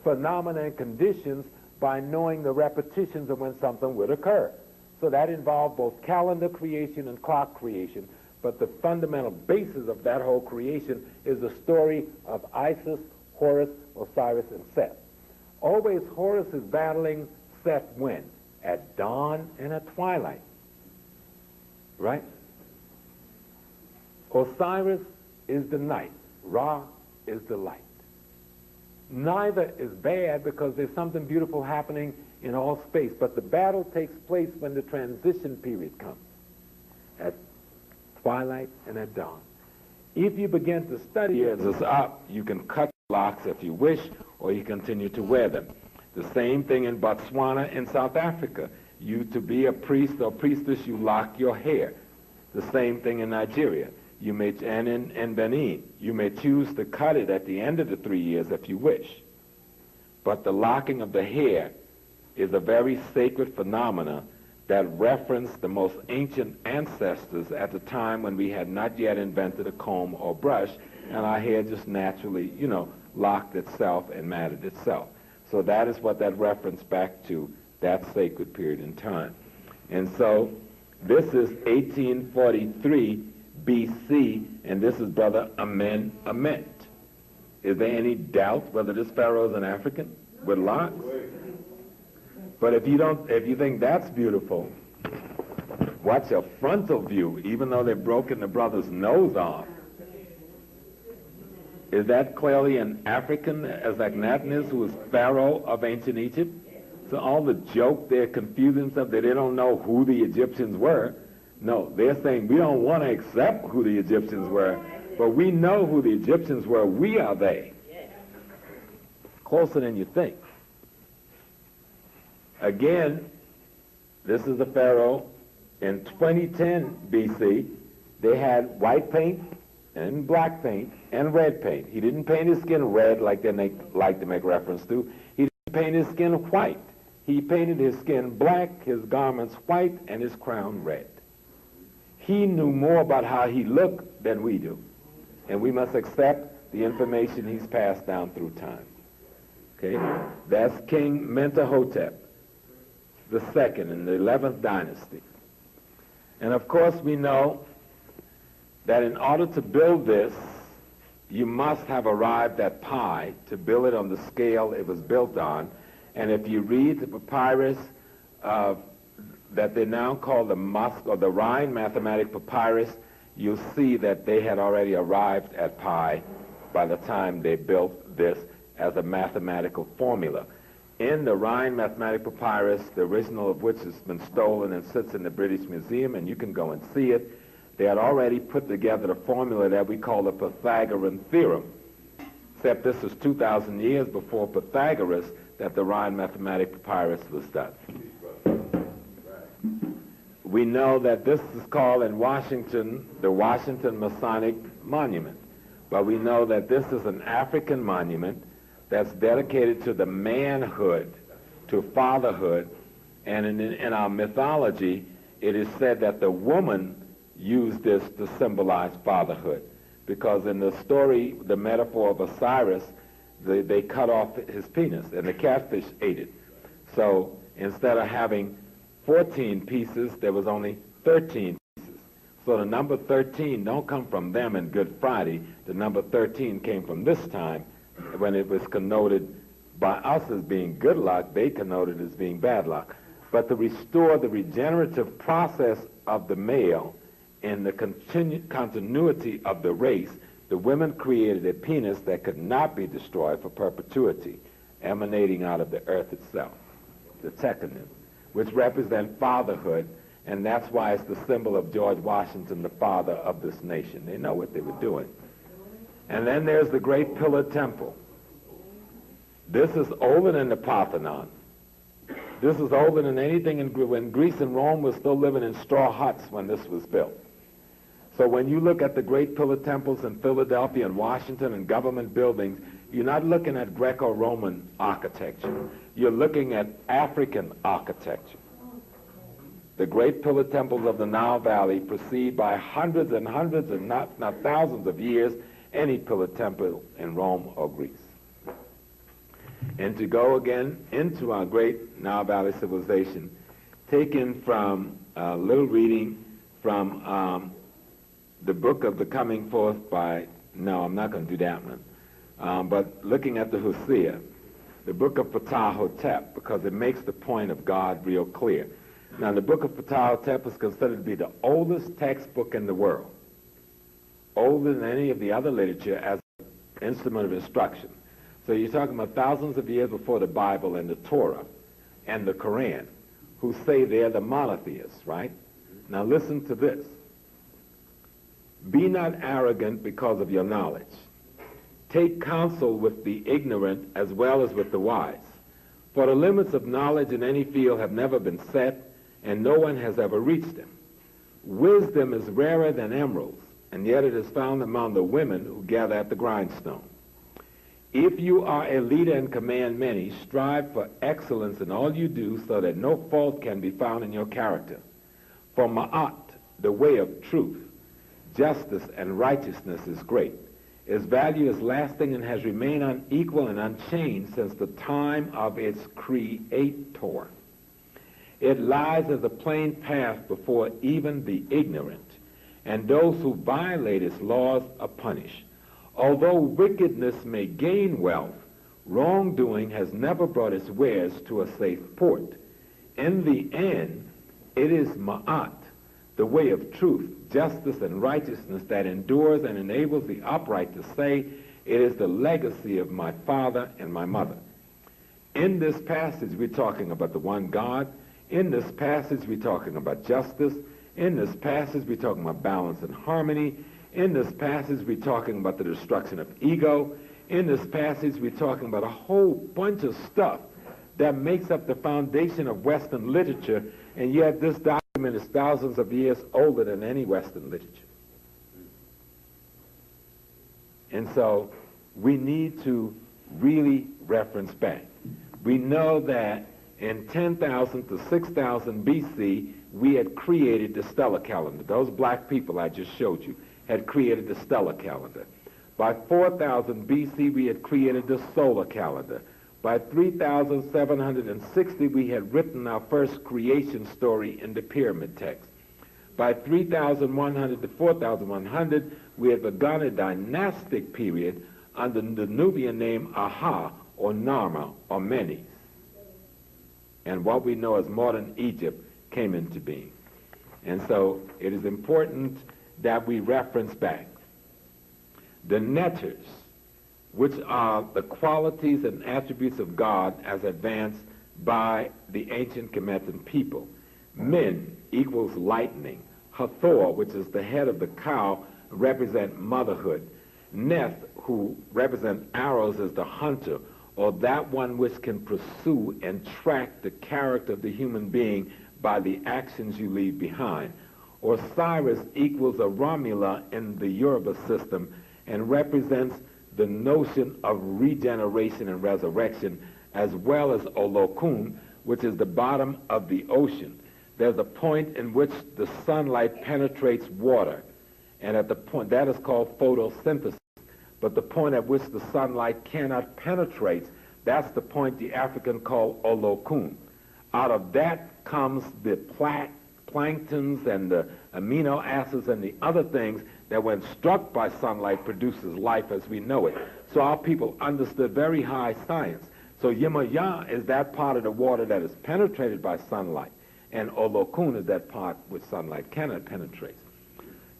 phenomena and conditions by knowing the repetitions of when something would occur. So that involved both calendar creation and clock creation, but the fundamental basis of that whole creation is the story of Isis, Horus, Osiris, and Seth. Always Horus is battling Seth when? At dawn and at twilight. Right? Osiris is the night. Ra is the light. Neither is bad, because there's something beautiful happening in all space, but the battle takes place when the transition period comes, at twilight and at dawn. If you begin to study it, it's up, you can cut locks if you wish, or you continue to wear them. The same thing in Botswana and South Africa. You, to be a priest or priestess, you lock your hair. The same thing in Nigeria. You may, and in Benin, you may choose to cut it at the end of the 3 years if you wish. But the locking of the hair is a very sacred phenomena that referenced the most ancient ancestors at the time when we had not yet invented a comb or brush, and our hair just naturally, locked itself and matted itself. So that is what that referenced back to, that sacred period in time. And so this is 1843 BC, and this is Brother Amen Ament. Is there any doubt whether this pharaoh is an African with locks? But if you think that's beautiful, watch a frontal view, even though they've broken the brother's nose off. Is that clearly an African, as Akhenaten is, who was pharaoh of ancient Egypt? So all the joke, they're confusing stuff, that they don't know who the Egyptians were. No, they're saying we don't want to accept who the Egyptians were, but we know who the Egyptians were. We are they. Closer than you think. Again, this is the Pharaoh. In 2010 BC, they had white paint and black paint and red paint. He didn't paint his skin red like they like to make reference to. He didn't paint his skin white. He painted his skin black, his garments white, and his crown red. He knew more about how he looked than we do. And we must accept the information he's passed down through time. Okay? That's King Mentuhotep the second in the 11th dynasty. And of course we know that in order to build this, you must have arrived at pi to build it on the scale it was built on. And if you read the papyrus that they now call the Musk or the Rhine Mathematic Papyrus, you'll see that they had already arrived at pi by the time they built this as a mathematical formula. In the Rhine Mathematic Papyrus, the original of which has been stolen and sits in the British Museum, and you can go and see it, they had already put together the formula that we call the Pythagorean theorem. Except this is 2,000 years before Pythagoras that the Rhine Mathematic Papyrus was done. We know that this is called in Washington the Washington Masonic Monument. But we know that this is an African monument that's dedicated to the manhood, to fatherhood, and in our mythology, it is said that the woman used this to symbolize fatherhood, because in the story, the metaphor of Osiris, they cut off his penis, and the catfish ate it. So instead of having 14 pieces, there was only 13 pieces. So the number 13 don't come from them in Good Friday. The number 13 came from this time, when it was connoted by us as being good luck, they connoted as being bad luck. But to restore the regenerative process of the male in the continuity of the race, the women created a penis that could not be destroyed for perpetuity, emanating out of the earth itself, the techonym, which represent fatherhood, and that's why it's the symbol of George Washington, the father of this nation. They know what they were doing. And then there's the Great Pillar Temple. This is older than the Parthenon. This is older than anything when Greece and Rome was still living in straw huts when this was built. So when you look at the Great Pillar Temples in Philadelphia and Washington and government buildings, you're not looking at Greco-Roman architecture. You're looking at African architecture. The Great Pillar Temples of the Nile Valley proceed by hundreds and hundreds and not thousands of years any pillar temple in Rome or Greece. And to go again into our great Nile Valley civilization, taken from a little reading from the book of the Coming Forth by, no, I'm not going to do that one, but looking at the Hosea, the book of Ptah-hotep, because it makes the point of God real clear. Now, the book of Ptah-hotep is considered to be the oldest textbook in the world, older than any of the other literature as an instrument of instruction. So you're talking about thousands of years before the Bible and the Torah and the Quran, who say they're the monotheists, right? Now listen to this. Be not arrogant because of your knowledge. Take counsel with the ignorant as well as with the wise. For the limits of knowledge in any field have never been set, and no one has ever reached them. Wisdom is rarer than emeralds, and yet it is found among the women who gather at the grindstone. If you are a leader and command many, strive for excellence in all you do so that no fault can be found in your character. For ma'at, the way of truth, justice, and righteousness is great. Its value is lasting and has remained unequal and unchanged since the time of its creator. It lies as a plain path before even the ignorant, and those who violate its laws are punished. Although wickedness may gain wealth, wrongdoing has never brought its wares to a safe port. In the end, it is ma'at, the way of truth, justice, and righteousness that endures and enables the upright to say, it is the legacy of my father and my mother. In this passage, we're talking about the one God. In this passage, we're talking about justice. In this passage, we're talking about balance and harmony. In this passage, we're talking about the destruction of ego. In this passage, we're talking about a whole bunch of stuff that makes up the foundation of Western literature, and yet this document is thousands of years older than any Western literature. And so we need to really reference back. We know that in 10,000 to 6,000 BC, we had created the stellar calendar. Those black people I just showed you had created the stellar calendar. By 4,000 BC, we had created the solar calendar. By 3,760, we had written our first creation story in the pyramid text. By 3,100 to 4,100, we had begun a dynastic period under the Nubian name Aha, or Narma, or Menes. And what we know as modern Egypt came into being. And so it is important that we reference back. The netters, which are the qualities and attributes of God as advanced by the ancient Kemetan people. Men equals lightning. Hathor, which is the head of the cow, represent motherhood. Neth, who represent arrows, is the hunter, or that one which can pursue and track the character of the human being by the actions you leave behind. Osiris equals a Romula in the Yoruba system and represents the notion of regeneration and resurrection, as well as Olokun, which is the bottom of the ocean. There's a point in which the sunlight penetrates water, and at the point, that is called photosynthesis. But the point at which the sunlight cannot penetrate, that's the point the African call Olokun. Out of that comes the planktons and the amino acids and the other things that when struck by sunlight produces life as we know it. So our people understood very high science. So Yemaya is that part of the water that is penetrated by sunlight, and Olokun is that part which sunlight cannot penetrate.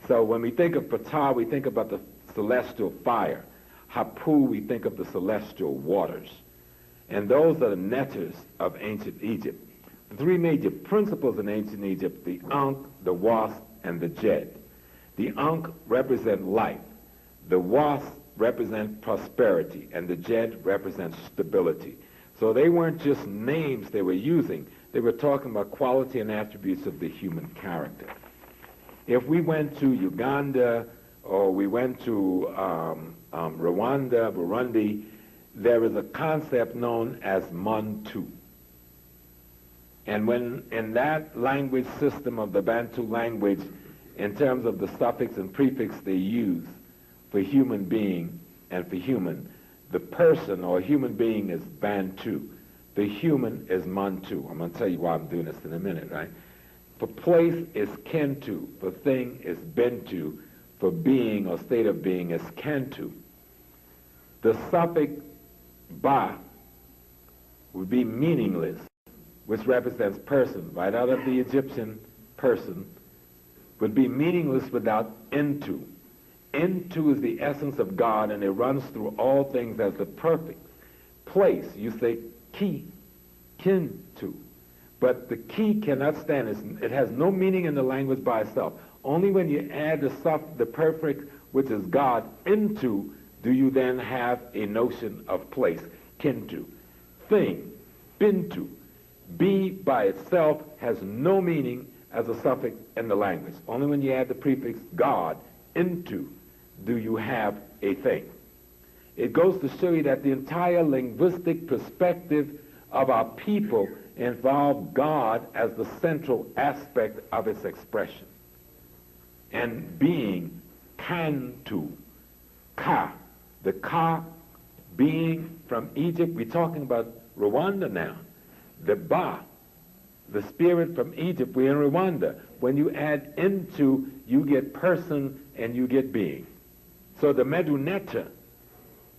So when we think of Ptah, we think about the celestial fire. Hapu, we think of the celestial waters. And those are the netters of ancient Egypt. The three major principles in ancient Egypt, the Ankh, the Wasp, and the Jed. The Ankh represent life. The Wasp represent prosperity, and the Jed represents stability. So they weren't just names they were using. They were talking about quality and attributes of the human character. If we went to Uganda or we went to Rwanda, Burundi, there is a concept known as Mantu. And when in that language system of the Bantu language, in terms of the suffix and prefix they use for human being and for human, the person or human being is Bantu. The human is Mantu. I'm going to tell you why I'm doing this in a minute, right? For place is Kentu. For thing is Bentu. For being or state of being is Kentu. The suffix Ba would be meaningless, which represents person, right out of the Egyptian person, would be meaningless without Into. Into is the essence of God, and it runs through all things as the perfect. Place, you say Ki, Kintu. But the Ki cannot stand. It has no meaning in the language by itself. Only when you add the perfect, which is God, into, do you then have a notion of place, Kintu. Thing, Bintu. Be by itself has no meaning as a suffix in the language. Only when you add the prefix God, into, do you have a thing. It goes to show you that the entire linguistic perspective of our people involve God as the central aspect of its expression. And being, Kantu, Ka. The Ka being from Egypt, we're talking about Rwanda now. The Ba, the spirit from Egypt, we're in Rwanda. When you add into, you get person and you get being. So the Meduneta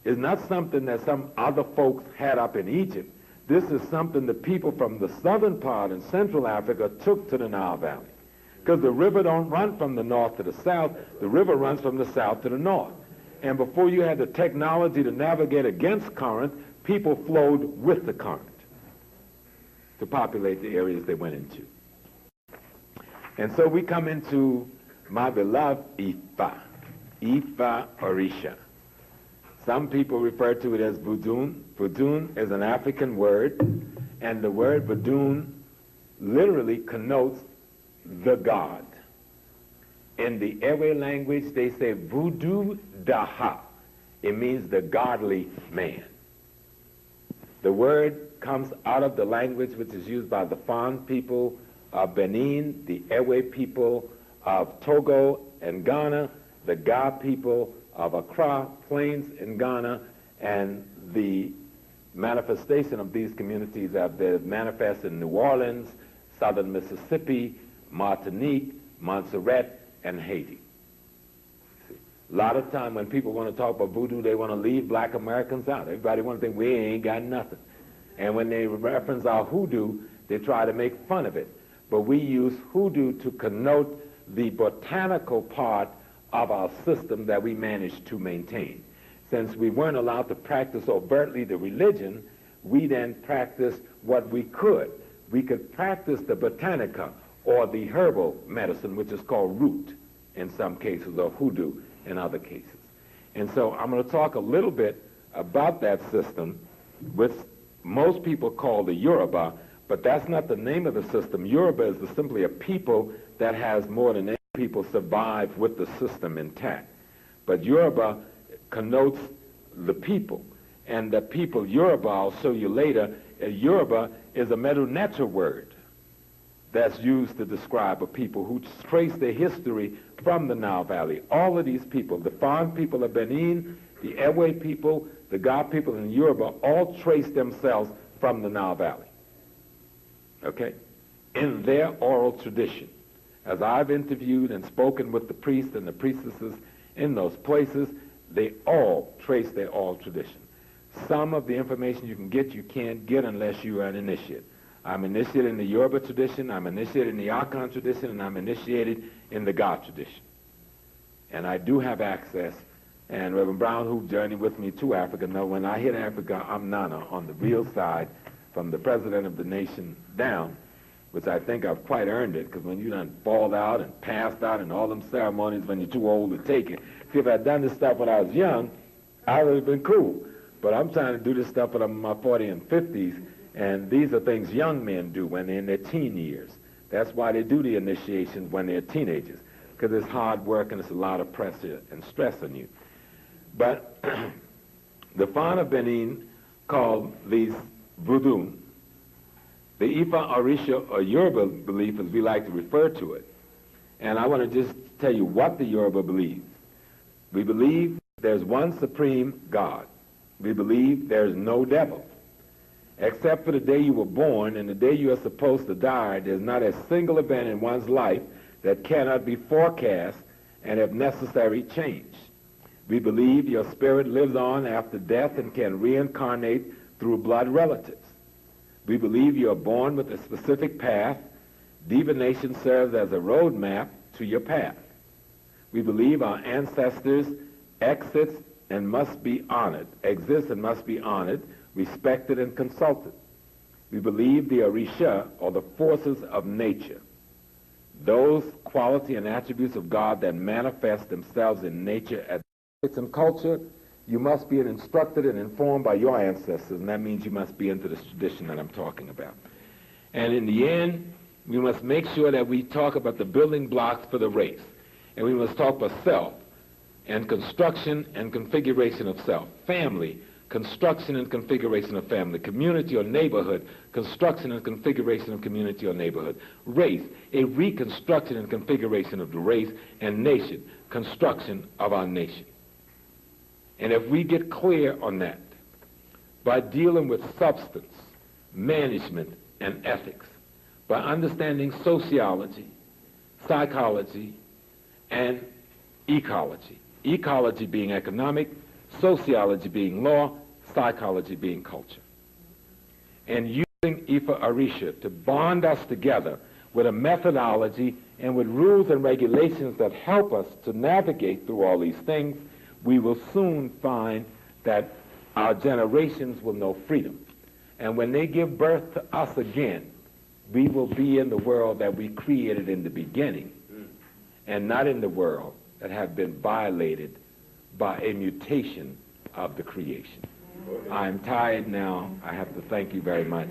is not something that some other folks had up in Egypt. This is something the people from the southern part in Central Africa took to the Nile Valley. Because the river don't run from the north to the south, the river runs from the south to the north. And before you had the technology to navigate against current, people flowed with the current to populate the areas they went into. And so we come into my beloved Ifa, Ifa Orisha. Some people refer to it as Vudun. Vudun is an African word, and the word Vudun literally connotes the God. In the Ewe language, they say Vudu Daha. It means the godly man. The word comes out of the language which is used by the Fan people of Benin, the Ewe people of Togo and Ghana, the Ga people of Accra Plains in Ghana, and the manifestation of these communities have been manifest in New Orleans, southern Mississippi, Martinique, Montserrat, and Haiti. A lot of time when people want to talk about voodoo, they want to leave black Americans out. Everybody want to think we ain't got nothing. And when they reference our hoodoo, they try to make fun of it. But we use hoodoo to connote the botanical part of our system that we managed to maintain. Since we weren't allowed to practice overtly the religion, we then practiced what we could. We could practice the botanica, or the herbal medicine, which is called root in some cases, or hoodoo in other cases. And so I'm going to talk a little bit about that system, which most people call the Yoruba, but that's not the name of the system. Yoruba is simply a people that has more than any people survive with the system intact. But Yoruba connotes the people. And the people, Yoruba, I'll show you later, Yoruba is a Medu-Neter word that's used to describe a people who trace their history from the Nile Valley. All of these people, the Fan people of Benin, the Ewe people, the Ga people in Yoruba, all trace themselves from the Nile Valley, okay, in their oral tradition. As I've interviewed and spoken with the priests and the priestesses in those places, they all trace their oral tradition. Some of the information you can get, you can't get unless you are an initiate. I'm initiated in the Yoruba tradition, I'm initiated in the Akan tradition, and I'm initiated in the Ga tradition. And I do have access, and Reverend Brown, who journeyed with me to Africa, know when I hit Africa, I'm Nana on the real side, from the president of the nation down, which I think I've quite earned it, because when you done balled out and passed out and all them ceremonies when you're too old to take it. See, if I'd done this stuff when I was young, I would have been cool. But I'm trying to do this stuff when I'm in my 40s and 50s, and these are things young men do when they're in their teen years. That's why they do the initiations when they're teenagers, because it's hard work and it's a lot of pressure and stress on you. But the Fan of Benin called these voodoo. The Ifa Orisha, or Yoruba belief, as we like to refer to it. And I want to just tell you what the Yoruba believes. We believe there's one supreme God. We believe there's no devil. Except for the day you were born and the day you are supposed to die, there's not a single event in one's life that cannot be forecast and, if necessary, changed. We believe your spirit lives on after death and can reincarnate through blood relatives. We believe you are born with a specific path. Divination serves as a roadmap to your path. We believe our ancestors exist and must be honored, respected and consulted. We believe the Orisha, or the forces of nature, those quality and attributes of God that manifest themselves in nature as and culture. You must be instructed and informed by your ancestors, and that means you must be into this tradition that I'm talking about. And in the end, we must make sure that we talk about the building blocks for the race. And we must talk about self and construction and configuration of self, family, construction and configuration of family, community or neighborhood, construction and configuration of community or neighborhood, race, a reconstruction and configuration of the race, and nation, construction of our nation. And if we get clear on that, by dealing with substance, management, and ethics, by understanding sociology, psychology, and ecology, ecology being economic, sociology being law, psychology being culture, and using Ifa Orisha to bond us together with a methodology and with rules and regulations that help us to navigate through all these things, we will soon find that our generations will know freedom. And when they give birth to us again, we will be in the world that we created in the beginning, and not in the world that have been violated by a mutation of the creation. I'm tired now. I have to thank you very much.